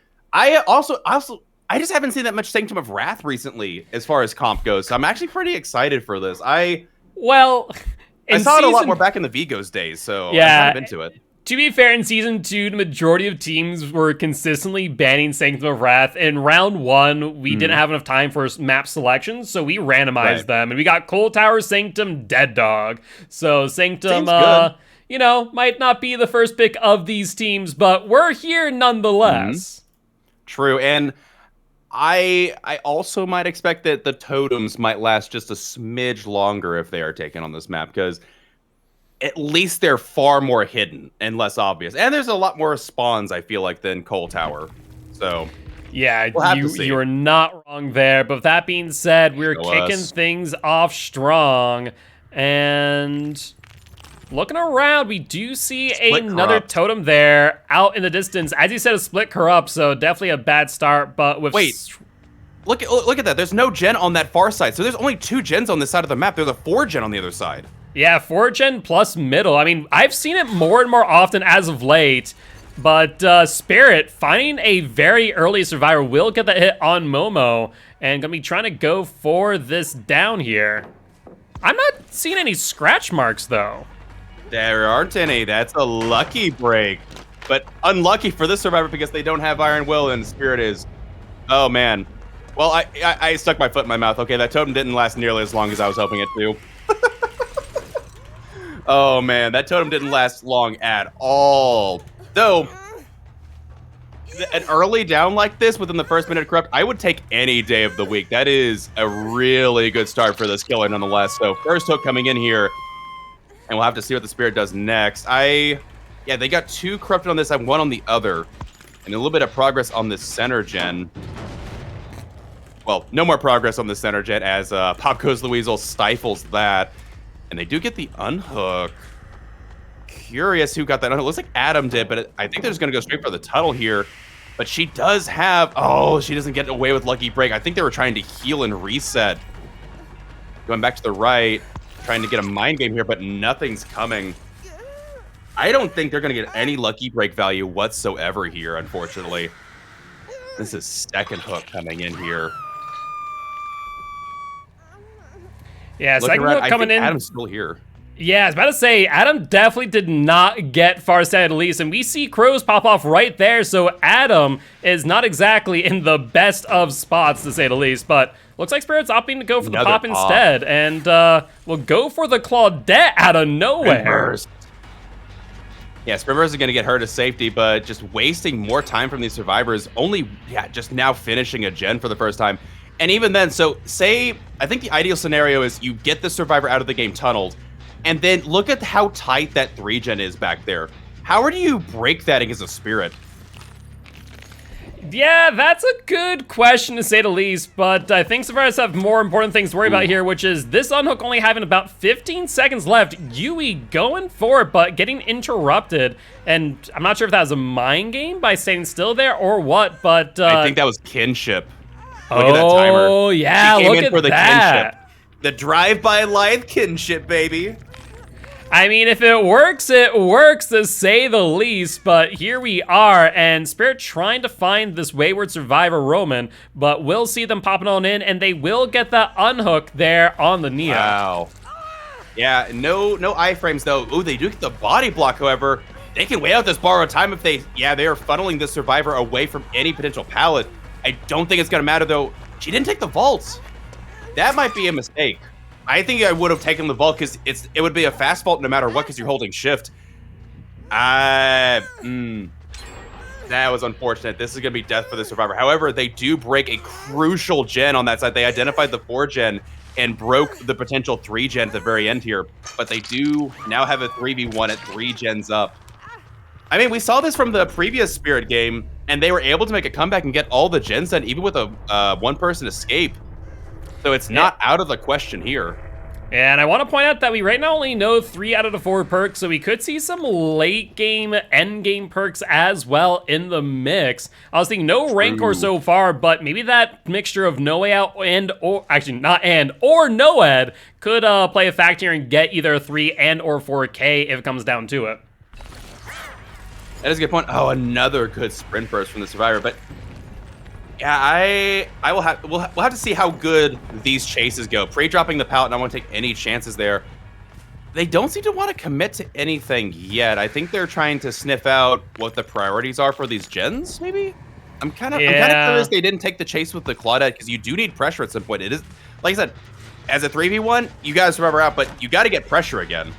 I just haven't seen that much Sanctum of Wrath recently as far as comp goes. So I'm actually pretty excited for this. I saw it a lot more back in the Vigos days, so I'm kind of into it. To be fair, in Season 2, the majority of teams were consistently banning Sanctum of Wrath. In Round 1, we didn't have enough time for map selections, so we randomized them. And we got Cold Tower, Sanctum, Dead Dog. So Sanctum, might not be the first pick of these teams, but we're here nonetheless. True, and I also might expect that the totems might last just a smidge longer if they are taken on this map, because at least they're far more hidden and less obvious. And there's a lot more spawns, I feel like, than Coal Tower. So yeah, you're not wrong there. But with that being said, we're kicking things off strong. And looking around, we do see another totem there out in the distance. As you said, a split corrupt, so definitely a bad start. But with look at that. There's no gen on that far side. So there's only 2 gens on this side of the map. There's a 4 gen on the other side. Yeah, 4 gen plus middle. I mean, I've seen it more and more often as of late. But Spirit, finding a very early survivor, will get that hit on Momo. And gonna be trying to go for this down here. I'm not seeing any scratch marks, though. There aren't any. That's a lucky break. But unlucky for this survivor because they don't have Iron Will and Spirit is. Oh, man. Well, I stuck my foot in my mouth. Okay, that totem didn't last nearly as long as I was hoping it to. Oh, man. That totem didn't last long at all. Though, an early down like this within the first minute of corrupt, I would take any day of the week. That is a really good start for this killer nonetheless. So first hook coming in here. And we'll have to see what the Spirit does next. Yeah, they got 2 corrupted on this side, 1 on the other. And a little bit of progress on this center gen. Well, no more progress on the center gen as Pop Goes the Weasel stifles that. And they do get the unhook. Curious who got that unhook. Looks like Adam did, but I think they're just going to go straight for the tunnel here. But she does have... Oh, she doesn't get away with Lucky Break. I think they were trying to heal and reset. Going back to the right. Trying to get a mind game here, but nothing's coming. I don't think they're going to get any Lucky Break value whatsoever here, unfortunately. This is second hook coming in here. Yeah, second hook coming in. Adam's still here. Yeah, I was about to say, Adam definitely did not get far side at least, and we see crows pop off right there, so Adam is not exactly in the best of spots, to say the least, but looks like Spirit's opting to go for the pop instead, and we'll go for the Claudette out of nowhere. Yeah, Sprinburst is going to get her to safety, but just wasting more time from these survivors, just now finishing a gen for the first time. And even then, so I think the ideal scenario is you get the survivor out of the game tunneled, and then look at how tight that 3 gen is back there. How do you break that against a Spirit? Yeah, that's a good question to say the least, but I think survivors have more important things to worry about here, which is this unhook only having about 15 seconds left. Yui going for it, but getting interrupted, and I'm not sure if that was a mind game by staying still there or what, but... I think that was kinship. Look at that timer. Oh, yeah, look at that. Kinship. The drive-by live kinship, baby. I mean, if it works, to say the least, but here we are, and Spirit trying to find this wayward survivor, Roman, but we'll see them popping on in, and they will get that unhook there on the Neo. Wow. Yeah, no iframes, though. Ooh, they do get the body block, however. They can wait out this borrowed time if they are funneling this survivor away from any potential pallet. I don't think it's going to matter, though. She didn't take the vaults. That might be a mistake. I think I would have taken the vault because it would be a fast vault no matter what because you're holding shift. That was unfortunate. This is going to be death for the survivor. However, they do break a crucial gen on that side. They identified the 4 gen and broke the potential 3 gen at the very end here. But they do now have a 3v1 at 3 gens up. I mean, we saw this from the previous Spirit game, and they were able to make a comeback and get all the gens done, even with a one-person escape. So it's not out of the question here. And I want to point out that we right now only know 3 out of the 4 perks, so we could see some late game, end game perks as well in the mix. I was thinking no Rancor so far, but maybe that mixture of No Way Out or No Ed could play a factor and get either a 3 and or 4K if it comes down to it. That is a good point. Oh, another good sprint burst from the survivor, but yeah, we'll have to see how good these chases go. Pre-dropping the pallet, and I won't take any chances there. They don't seem to want to commit to anything yet. I think they're trying to sniff out what the priorities are for these gens, maybe? I'm kind of curious they didn't take the chase with the Claudette, because you do need pressure at some point. It is, like I said, as a 3v1, you guys survivor out, but you got to get pressure again.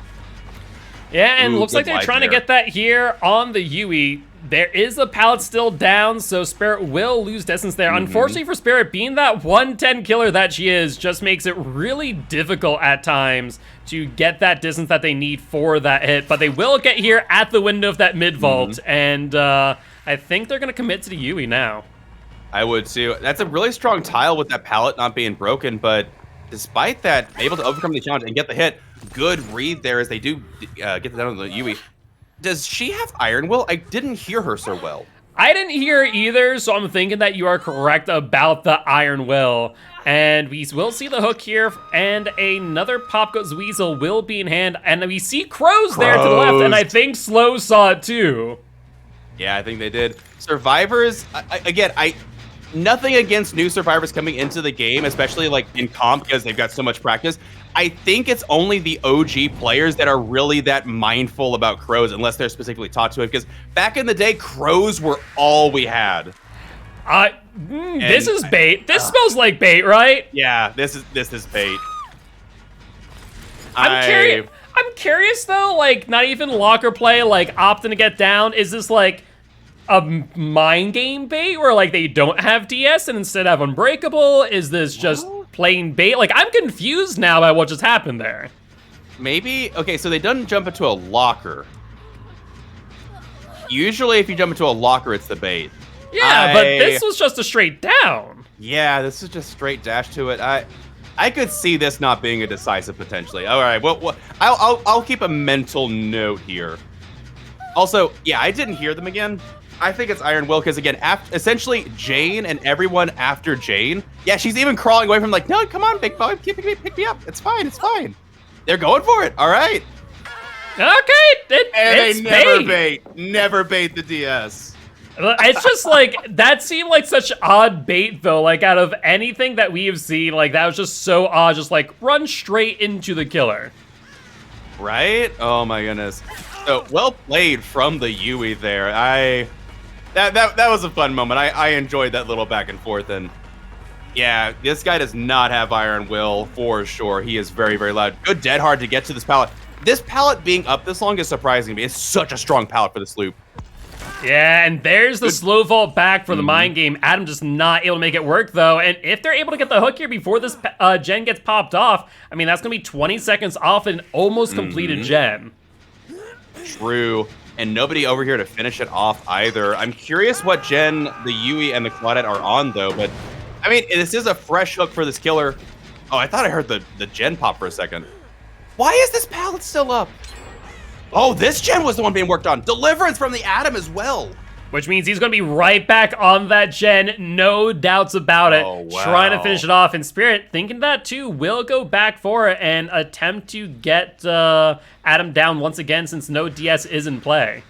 Yeah, and looks like they're trying to get that here on the Yui. There is a pallet still down, so Spirit will lose distance there. Unfortunately for Spirit, being that 110 killer that she is, just makes it really difficult at times to get that distance that they need for that hit. But they will get here at the window of that mid vault, and I think they're going to commit to the Yui now. I would too. That's a really strong tile with that pallet not being broken, but despite that, able to overcome the challenge and get the hit. Good read there as they do get the down on the Yui. Does she have Iron Will? I didn't hear her so well. I didn't hear either, so I'm thinking that you are correct about the Iron Will. And we will see the hook here, and another Pop Goes Weasel will be in hand. And we see Crows there to the left, and I think Slow saw it too. Yeah, I think they did. Survivors, again, nothing against new survivors coming into the game, especially like in comp because they've got so much practice. I think it's only the OG players that are really that mindful about crows, unless they're specifically taught to it. Because back in the day, crows were all we had. This is bait. This smells like bait, right? Yeah, this is bait. I'm curious though, like not even locker play, like opting to get down. Is this like a mind game bait where like they don't have DS and instead have Unbreakable? Is this just plain bait? Like I'm confused now by what just happened there. Maybe, okay, so they don't jump into a locker. Usually if you jump into a locker, it's the bait. Yeah, but this was just a straight down. Yeah, this is just straight dash to it. I could see this not being a decisive potentially. All right, well, I'll keep a mental note here. Also, yeah, I didn't hear them again. I think it's Iron Will, because again, essentially Jane and everyone after Jane, yeah, she's even crawling away from like, no, come on, big boy, pick me up. It's fine, it's fine. They're going for it, all right. Okay, it's bait. Never bait the DS. It's just like, that seemed like such odd bait though, like out of anything that we have seen, like that was just so odd, just like run straight into the killer. Right? Oh my goodness. So, well played from the Yui there. That was a fun moment. I enjoyed that little back and forth, and yeah, this guy does not have Iron Will for sure. He is very, very loud. Good dead hard to get to this pallet. This pallet being up this long is surprising me. It's such a strong pallet for this loop. Yeah, and there's the slow vault back for the mind game. Adam just not able to make it work though, and if they're able to get the hook here before this gen gets popped off, I mean that's gonna be 20 seconds off an almost completed gen. True. And nobody over here to finish it off either. I'm curious what gen the Yui and the Claudette are on, though. But, I mean, this is a fresh hook for this killer. Oh, I thought I heard the gen pop for a second. Why is this pallet still up? Oh, this gen was the one being worked on. Deliverance from the Atom as well. Which means he's going to be right back on that gen, no doubts about it. Oh, wow. Trying to finish it off. And Spirit, thinking that too, will go back for it and attempt to get Adam down once again since no DS is in play.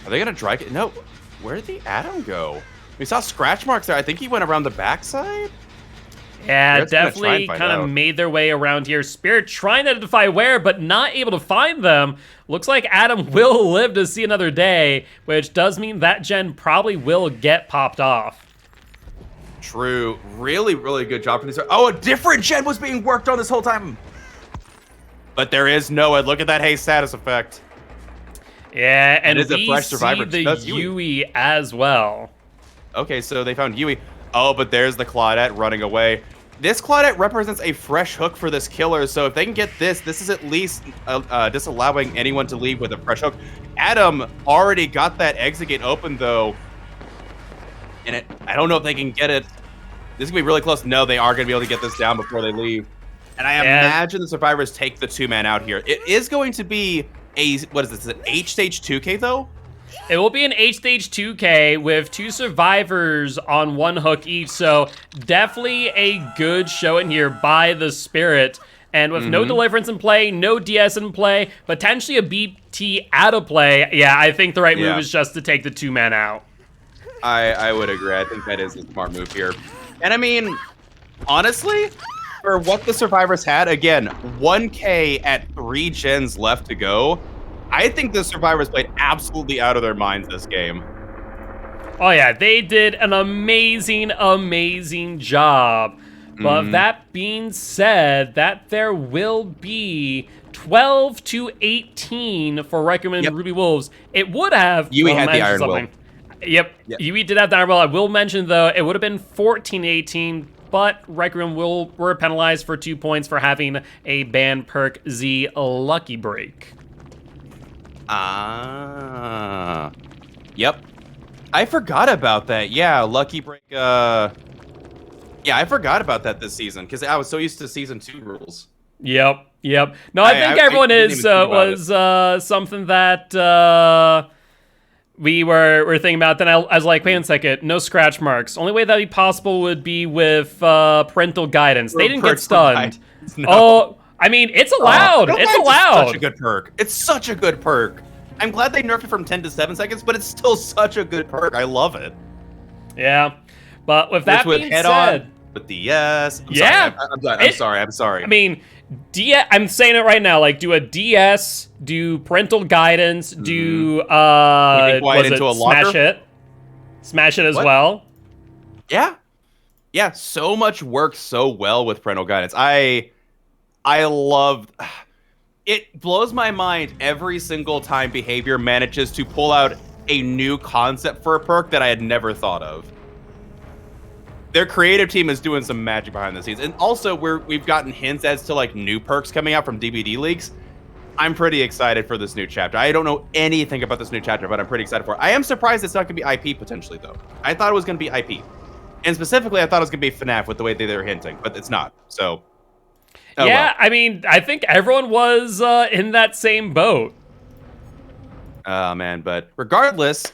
Are they going to drag it? No. Where did the Adam go? We saw scratch marks there. I think he went around the backside. Yeah, definitely kind of made their way around here. Spirit trying to identify where, but not able to find them. Looks like Adam will live to see another day, which does mean that gen probably will get popped off. True. Really, really good job from these. Oh, a different gen was being worked on this whole time. But there is no. Look at that haste status effect. Yeah, and it is we a fresh survivor. see the That's Yui as well. Okay, so they found Yui. Oh, but there's the Claudette running away. This Claudette represents a fresh hook for this killer, so if they can get this is at least disallowing anyone to leave with a fresh hook. Adam already got that exit gate open, though. And I don't know if they can get it. This is going to be really close. No, they are going to be able to get this down before they leave. And I imagine the survivors take the 2-man out here. It is going to be what is this, an H-Stage 2K, though? It will be an H-Stage 2K with 2 survivors on 1 hook each, so definitely a good showing here by the Spirit. And with no Deliverance in play, no DS in play, potentially a BT out of play, yeah, I think the right move is just to take the 2-man out. I would agree. I think that is a smart move here. And I mean, honestly, for what the survivors had, again, 1K at 3 gens left to go, I think the survivors played absolutely out of their minds this game. Oh yeah, they did an amazing, amazing job. But that being said, that there will be 12 to 18 for Requiem and Ruby Wolves. It would have... Yui had the Iron Will. Yep, Yui did have the Iron Will. I will mention, though, it would have been 14-18, but Requiem were penalized for 2 points for having a ban perk Z Lucky Break. Yep. I forgot about that. Yeah, Lucky Break. Yeah, I forgot about that this season because I was so used to Season 2 rules. Yep. No, I think everyone was something that we were thinking about. Then I was like, wait a second, no scratch marks. Only way that'd be possible would be with parental guidance. They didn't get stunned. No. Oh, I mean, it's allowed. It's allowed. Such a good perk. It's such a good perk. I'm glad they nerfed it from 10 to 7 seconds, but it's still such a good perk. I love it. Yeah, but with that being said, with DS, I'm sorry. I mean, DS. I'm saying it right now. Like, do a DS, do parental guidance, do smash it as well. Yeah. So much works so well with parental guidance. I love. It blows my mind every single time Behavior manages to pull out a new concept for a perk that I had never thought of. Their creative team is doing some magic behind the scenes. And also, we've gotten hints as to, like, new perks coming out from DBD leaks. I'm pretty excited for this new chapter. I don't know anything about this new chapter, but I'm pretty excited for it. I am surprised it's not going to be IP, potentially, though. I thought it was going to be IP. And specifically, I thought it was going to be FNAF with the way they were hinting, but it's not. So... Oh, yeah, well. I mean, I think everyone was in that same boat. Oh, man, but regardless,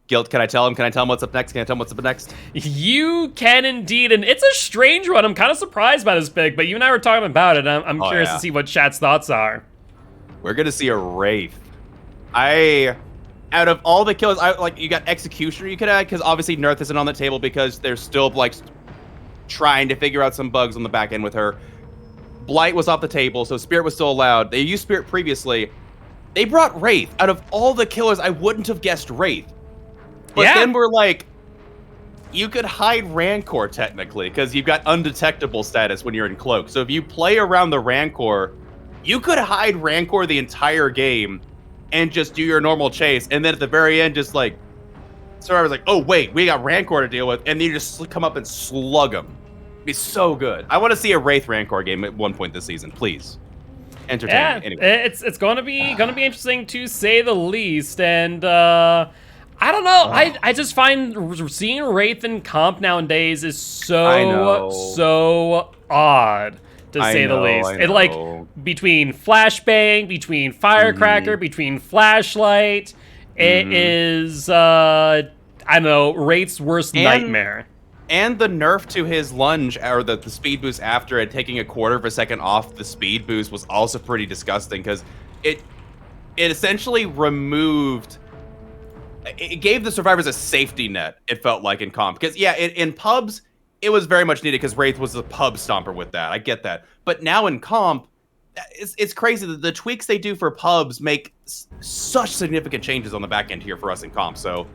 Guilt, can I tell him what's up next? You can indeed, and it's a strange one. I'm kind of surprised by this pick, but you and I were talking about it. I'm curious to see what chat's thoughts are. We're going to see a Wraith. Out of all the kills, you got Executioner you could add, because obviously Nerth isn't on the table because they're still, like, trying to figure out some bugs on the back end with her. Blight was off the table, so Spirit was still allowed. They used Spirit previously. They brought Wraith. Out of all the killers, I wouldn't have guessed Wraith. But then we're like, you could hide Rancor, technically, because you've got undetectable status when you're in Cloak. So if you play around the Rancor, you could hide Rancor the entire game and just do your normal chase. And then at the very end, just like, Survivor's like, oh, wait, we got Rancor to deal with. And then you just come up and slug them. Be so good. I want to see a Wraith Rancor game at one point this season, please. Entertaining. Yeah, anyway. it's gonna be interesting to say the least, and I don't know. I just find seeing Wraith in comp nowadays is so odd to say the least. It like between Flashbang, between Firecracker, between Flashlight, it is I don't know, Wraith's worst nightmare. And the nerf to his lunge, or the speed boost after it, taking a quarter of a second off the speed boost, was also pretty disgusting, because it essentially removed... It gave the survivors a safety net, it felt like, in comp. Because, yeah, in pubs, it was very much needed, because Wraith was the pub stomper with that. I get that. But now in comp, it's crazy that the tweaks they do for pubs make such significant changes on the back end here for us in comp, so...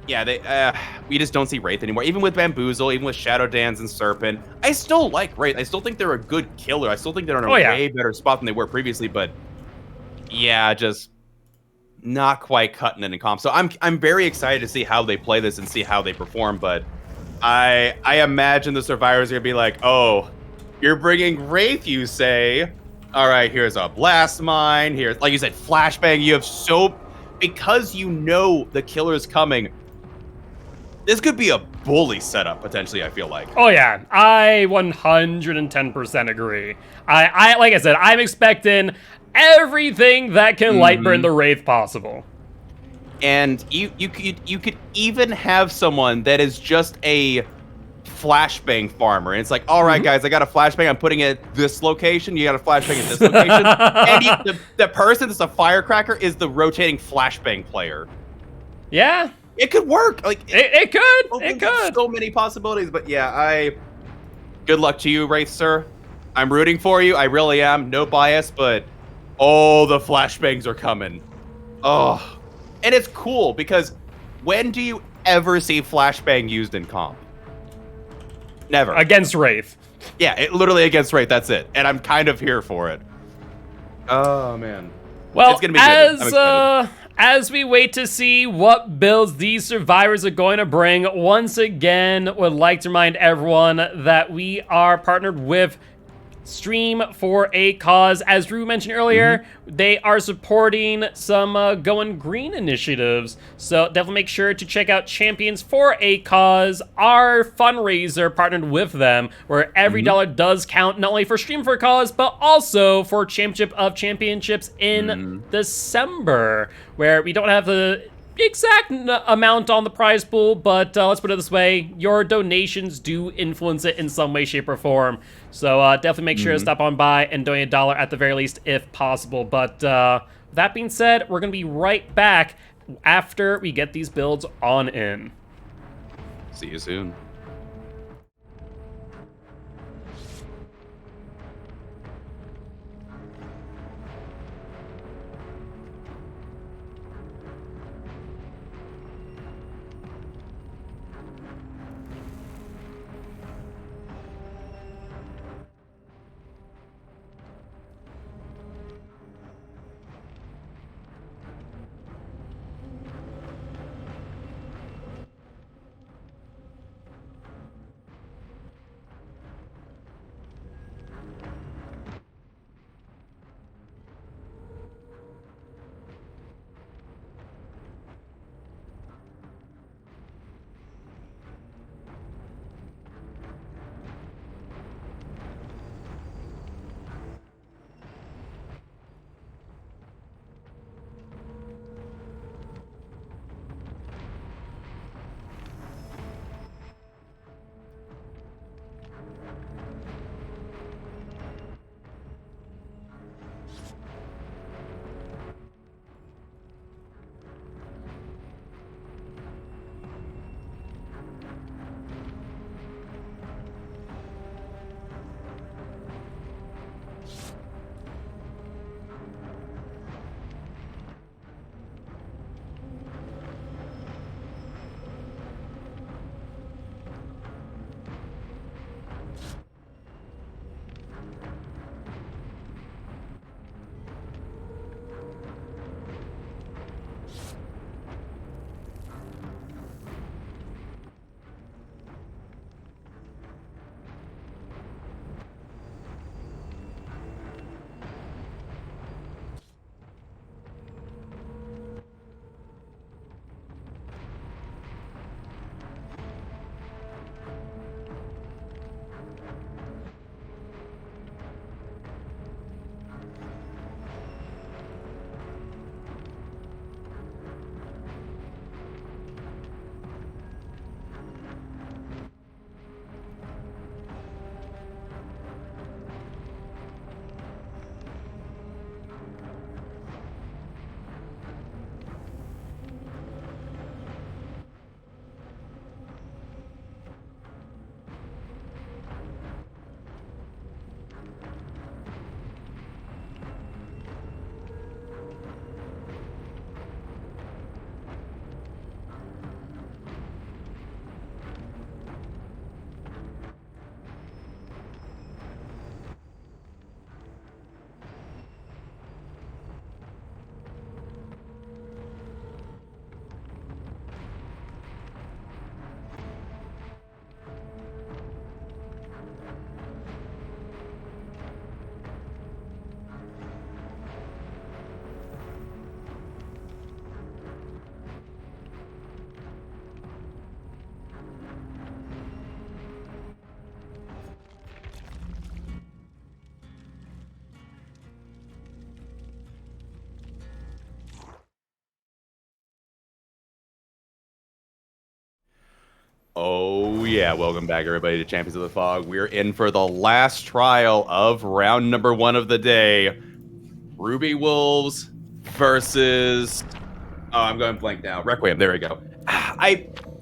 Yeah, we just don't see Wraith anymore. Even with Bamboozle, even with Shadow Dance and Serpent, I still like Wraith. I still think they're a good killer. I still think they're in a way better spot than they were previously. But yeah, just not quite cutting it in comp. So I'm very excited to see how they play this and see how they perform. But I imagine the survivors are gonna be like, oh, you're bringing Wraith, you say? All right, here's a Blast Mine. Here's, like you said, Flashbang. You have because you know the killer's coming. This could be a bully setup, potentially, I feel like. Oh, yeah. I 110% agree. I like I said, I'm expecting everything that can light burn the Wraith possible. And you could even have someone that is just a flashbang farmer. And it's like, all right, guys, I got a flashbang. I'm putting it at this location. You got a flashbang at this location. And the person that's a firecracker is the rotating flashbang player. Yeah. It could work. Like it could. It could. So many possibilities. But yeah, good luck to you, Wraith, sir. I'm rooting for you. I really am. No bias, but the flashbangs are coming. Oh, and it's cool because when do you ever see flashbang used in comp? Never. Against Wraith. Yeah, literally against Wraith. That's it. And I'm kind of here for it. Oh man. Well, it's gonna be good. As we wait to see what builds these survivors are going to bring, once again, would like to remind everyone that we are partnered with Stream for a Cause. As Drew mentioned earlier, they are supporting some Going Green initiatives. So definitely make sure to check out Champions for a Cause, our fundraiser partnered with them, where every dollar does count, not only for Stream for a Cause, but also for Championship of Championships in December, where we don't have the exact amount on the prize pool, but let's put it this way, your donations do influence it in some way, shape, or form. So definitely make sure to stop on by and donate $1 at the very least if possible. But that being said, we're going to be right back after we get these builds on in. See you soon. Yeah, welcome back, everybody, to Champions of the Fog. We're in for the last trial of round number 1 of the day. Ruby Wolves versus... Oh, I'm going blank now. Requiem, there we go.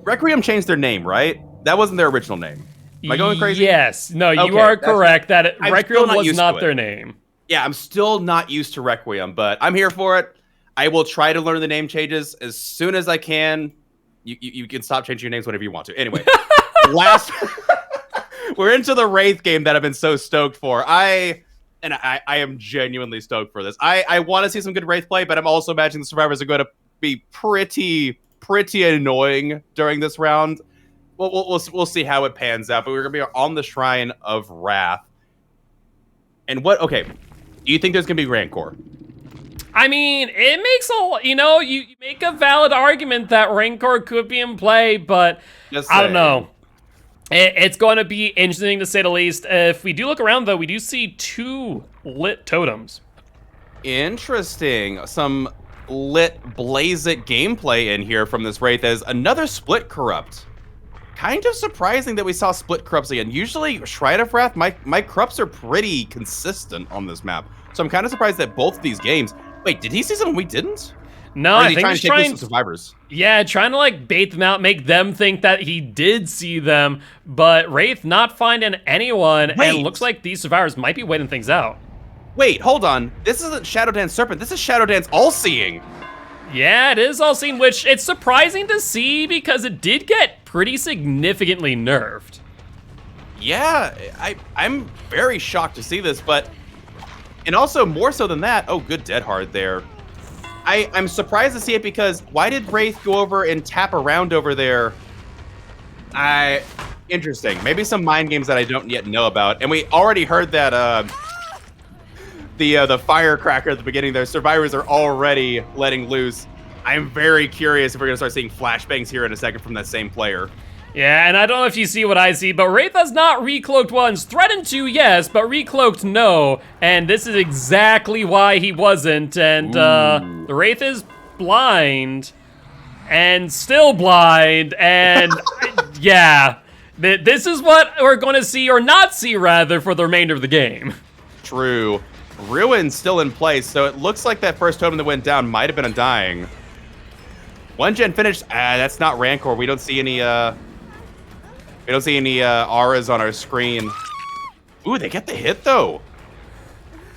Requiem changed their name, right? That wasn't their original name. Am I going crazy? Yes. No, you Okay, are correct that Requiem was used not to their it. name. Yeah, I'm still not used to Requiem, but I'm here for it. I will try to learn the name changes as soon as I can. You can stop changing your names whenever you want to. Anyway, we're into the Wraith game that I've been so stoked for. I am genuinely stoked for this. I want to see some good Wraith play, but I'm also imagining the survivors are going to be pretty annoying during this round. We'll see how it pans out, but we're going to be on the Shrine of Wrath. And okay, do you think there's going to be Rancor? I mean, it makes you make a valid argument that Rancor could be in play, but I don't know. It's going to be interesting to say the least. If we do look around, though, we do see 2 lit totems. Interesting. Some lit blaze it gameplay in here from this Wraith as another split corrupt. Kind of surprising that we saw split corrupts again. Usually, Shrine of Wrath, my corrupts are pretty consistent on this map. So I'm kind of surprised that both of these games... Wait, did he see something we didn't? No, I think he's trying to survivors. Yeah, trying to like bait them out, make them think that he did see them, but Wraith not finding anyone, and it looks like these survivors might be waiting things out. Wait, hold on. This isn't Shadow Dance Serpent. This is Shadow Dance All-Seeing. Yeah, it is All-Seeing, which it's surprising to see because it did get pretty significantly nerfed. Yeah, I'm very shocked to see this, but... And also, more so than that, oh, good Dead Hard there. I'm surprised to see it because why did Wraith go over and tap around over there? Interesting. Maybe some mind games that I don't yet know about. And we already heard that the firecracker at the beginning there. Survivors are already letting loose. I'm very curious if we're going to start seeing flashbangs here in a second from that same player. Yeah, and I don't know if you see what I see, but Wraith has not recloaked once. Threatened to, yes, but recloaked, no. And this is exactly why he wasn't. And the Wraith is blind. And still blind. And yeah, this is what we're going to see, or not see, rather, for the remainder of the game. True. Ruin's still in place, so it looks like that first totem that went down might have been Undying. 1 gen finished. That's not Rancor. We don't see any... We don't see any auras on our screen. Ooh, they get the hit, though.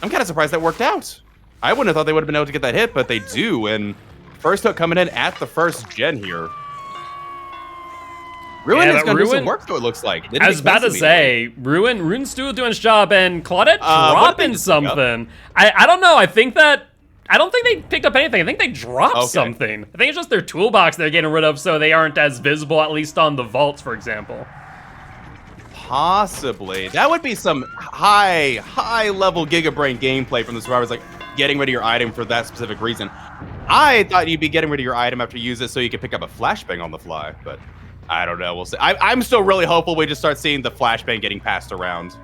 I'm kind of surprised that worked out. I wouldn't have thought they would have been able to get that hit, but they do. And first hook coming in at the first gen here. Ruin is going to do some work, though, it looks like. I was about to say, Ruin's still doing his job, and Claudette dropping something. I don't know. I don't think they picked up anything. I think they dropped something. I think it's just their toolbox they're getting rid of so they aren't as visible, at least on the vaults, for example. Possibly. That would be some high-level Gigabrain gameplay from the survivors, like getting rid of your item for that specific reason. I thought you'd be getting rid of your item after you use it so you could pick up a flashbang on the fly, but I don't know. We'll see. I'm still really hopeful we just start seeing the flashbang getting passed around.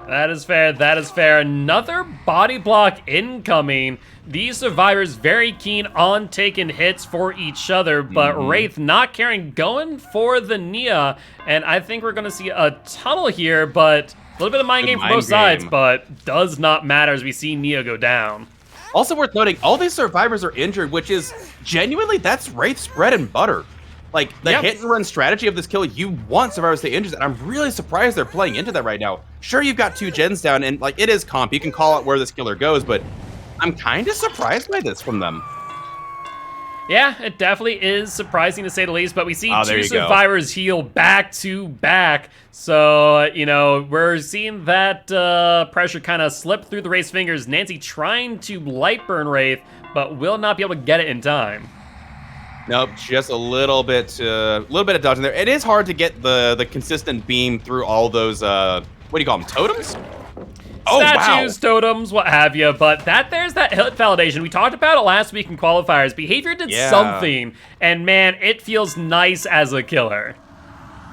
That is fair. That is fair. Another body block incoming. These survivors very keen on taking hits for each other, but Wraith not caring, going for the Nia. And I think we're going to see a tunnel here, but a little bit of mind game from both sides, but does not matter as we see Nia go down. Also worth noting, all these survivors are injured, which is genuinely, that's Wraith's bread and butter. Like, the hit and run strategy of this kill, you want survivors to injure, and I'm really surprised they're playing into that right now. Sure, you've got 2 gens down, and like, it is comp. You can call out where this killer goes, but I'm kind of surprised by this from them. Yeah, it definitely is surprising to say the least, but we see 2 survivors heal back to back. So, you know, we're seeing that pressure kind of slip through the Wraith's fingers. Nancy trying to light burn Wraith, but will not be able to get it in time. Nope, just a little bit of dodging there. It is hard to get the consistent beam through all those, what do you call them, totems? Statues, totems, what have you, but there's that hit validation. We talked about it last week in qualifiers. Behavior did something, and man, it feels nice as a killer.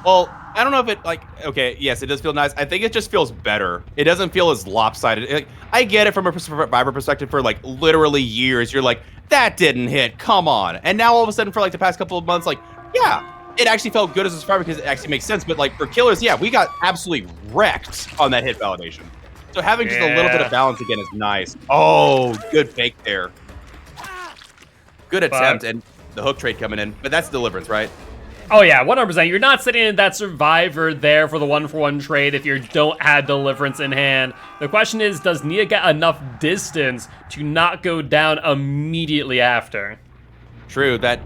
Well, I don't know if it, like, okay, yes, it does feel nice. I think it just feels better. It doesn't feel as lopsided. I get it from a survivor perspective for, like, literally years. You're like, that didn't hit, come on. And now all of a sudden for, like, the past couple of months, like, yeah, it actually felt good as a survivor because it actually makes sense. But like for killers, yeah, we got absolutely wrecked on that hit validation. So having just a little bit of balance again is nice. Oh, good fake there. Good attempt, and the hook trade coming in. But that's deliverance, right? Oh yeah, 100%. You're not sitting in that survivor there for the 1-for-1 trade if you don't have deliverance in hand. The question is, does Nia get enough distance to not go down immediately after? True, that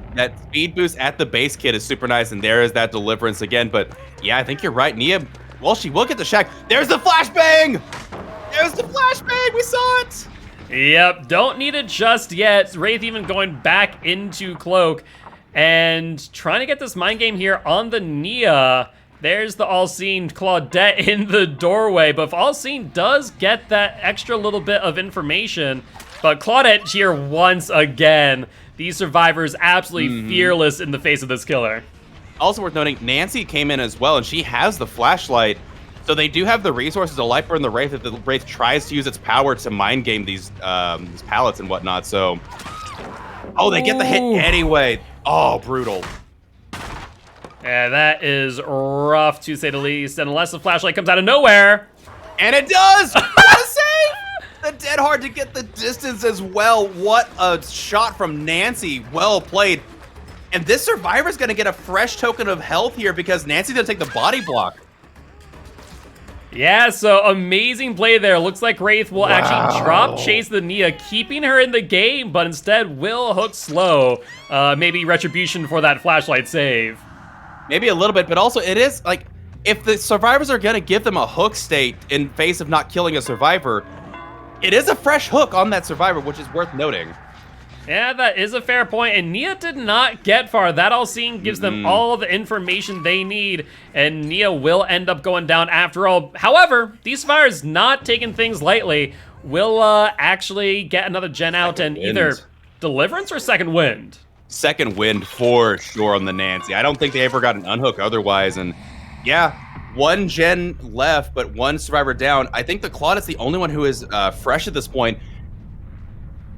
speed boost at the base kit is super nice, and there is that deliverance again. But yeah, I think you're right. Nia, well, she will get the shack. There's the flashbang! There's the flashbang! We saw it! Yep, don't need it just yet. Wraith even going back into Cloak and trying to get this mind game here on the Nia. There's the All-Seeing Claudette in the doorway, but if All-Seeing does get that extra little bit of information, but Claudette here once again. These survivors absolutely fearless in the face of this killer. Also worth noting, Nancy came in as well, and she has the flashlight. So they do have the resources to light burn the Wraith if the Wraith tries to use its power to mind game these pallets and whatnot. So, oh, they get the hit anyway. Oh, brutal. Yeah, that is rough to say the least. And unless the flashlight comes out of nowhere. And it does! What a save! The dead hard to get the distance as well. What a shot from Nancy. Well played. And this survivor's gonna get a fresh token of health here because Nancy's gonna take the body block. Yeah, so amazing play there. Looks like Wraith will actually drop chase the Nia, keeping her in the game, but instead will hook slow. Maybe retribution for that flashlight save. Maybe a little bit, but also it is like, if the survivors are gonna give them a hook state in face of not killing a survivor, it is a fresh hook on that survivor, which is worth noting. Yeah, that is a fair point, and Nia did not get far. That All-Seeing gives them all the information they need, and Nia will end up going down after all. However, these survivors not taking things lightly will actually get another gen out and either deliverance or second wind. Second wind for sure on the Nancy. I don't think they ever got an unhook otherwise, and yeah, one gen left, but one survivor down. I think the Claude is the only one who is fresh at this point.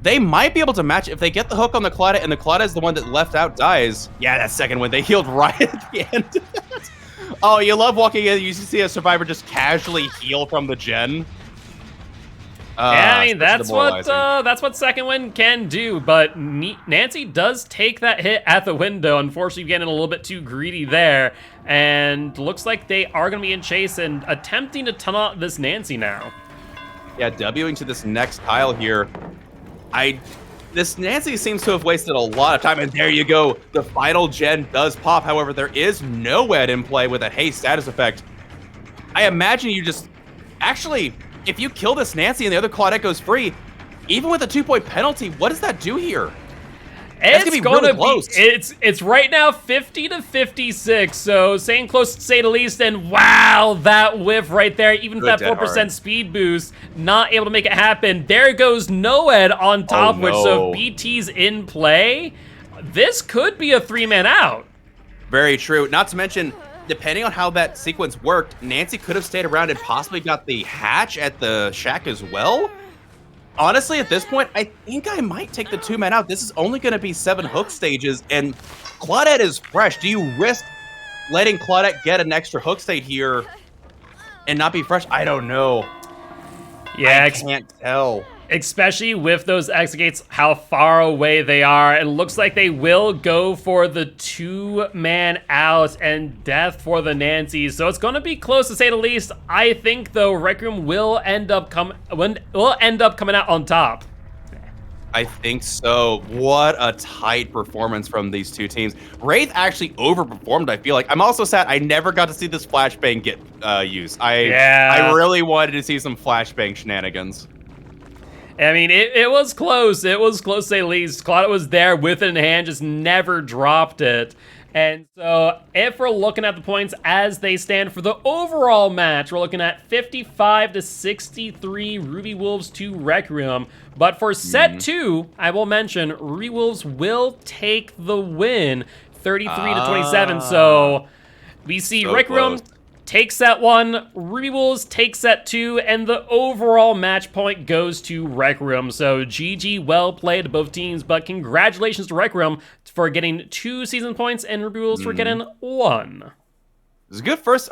They might be able to match if they get the hook on the Claude, and the Claude is the one that left out dies. Yeah, that second win. They healed right at the end. Oh, you love walking in. You see a survivor just casually heal from the gen. Yeah, I mean, that's what second wind can do, but Nancy does take that hit at the window. Unfortunately, getting a little bit too greedy there, and looks like they are going to be in chase and attempting to tunnel out this Nancy now. Yeah, Wing to this next tile here. This Nancy seems to have wasted a lot of time, and there you go. The final gen does pop. However, there is no WED in play with a haste status effect. I imagine you just... Actually, if you kill this Nancy and the other Claudette goes free, even with a 2-point penalty, what does that do here? It's going to be close. It's right now 50 to 56, so staying close to say the least. And wow, that whiff right there, even with that 4% speed boost, not able to make it happen. There goes Noed on top, which so if BT's in play, this could be a 3-man out. Very true. Not to mention, depending on how that sequence worked, Nancy could have stayed around and possibly got the hatch at the shack as well. Honestly, at this point, I think I might take the 2-man out. This is only going to be 7 hook stages, and Claudette is fresh. Do you risk letting Claudette get an extra hook state here and not be fresh? I don't know. Yeah, I can't tell. Especially with those exegates, how far away they are. It looks like they will go for the 2-man out and death for the Nancy. So it's going to be close to say the least. I think though Requiem will end up coming out on top. I think so. What a tight performance from these two teams. Wraith actually overperformed, I feel like. I'm also sad I never got to see this flashbang get used. I really wanted to see some flashbang shenanigans. I mean, it was close. It was close to say the least. Claudette was there with it in hand, just never dropped it. And so if we're looking at the points as they stand for the overall match, we're looking at 55 to 63 Ruby Wolves to Requiem. But for set 2, I will mention Ruby Wolves will take the win, 33 to 27. So we see Requiem take set 1, Ruby Wolves take set 2, and the overall match point goes to Requiem. So GG, well played to both teams, but congratulations to Requiem for getting 2 season points and Ruby Wolves for getting 1. It was a good first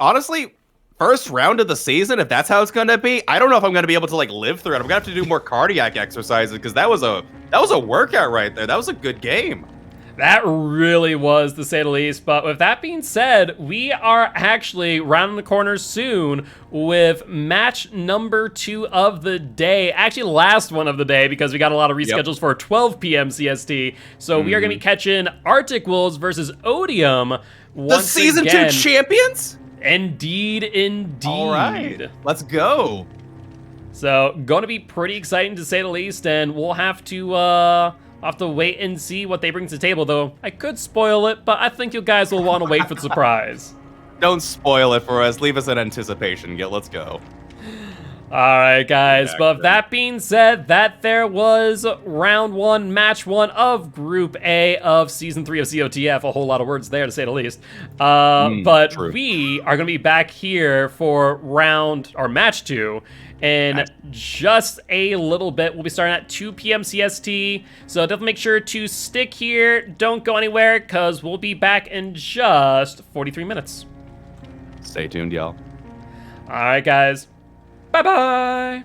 round of the season, if that's how it's gonna be. I don't know if I'm gonna be able to like live through it. I'm gonna have to do more cardiac exercises because that was a workout right there. That was a good game. That really was, to say the least. But with that being said, we are actually rounding the corner soon with match number 2 of the day. Actually, last one of the day, because we got a lot of reschedules for 12 p.m. CST. So we are going to be catching Arctic Wolves versus Odium once the season again. 2 champions? Indeed, indeed. All right, let's go. So, going to be pretty exciting, to say the least, and we'll have to wait and see what they bring to the table, though I could spoil it, but I think you guys will want to wait for the surprise. Don't spoil it for us. Leave us in anticipation. Let's go. All right, guys. But that being said, that there was round 1, match 1 of Group A of Season 3 of COTF. A whole lot of words there, to say the least. But true. we are going to be back here for match 2. In just a little bit. We'll be starting at 2 p.m. CST. So definitely make sure to stick here. Don't go anywhere, because we'll be back in just 43 minutes. Stay tuned, y'all. All right, guys. Bye-bye.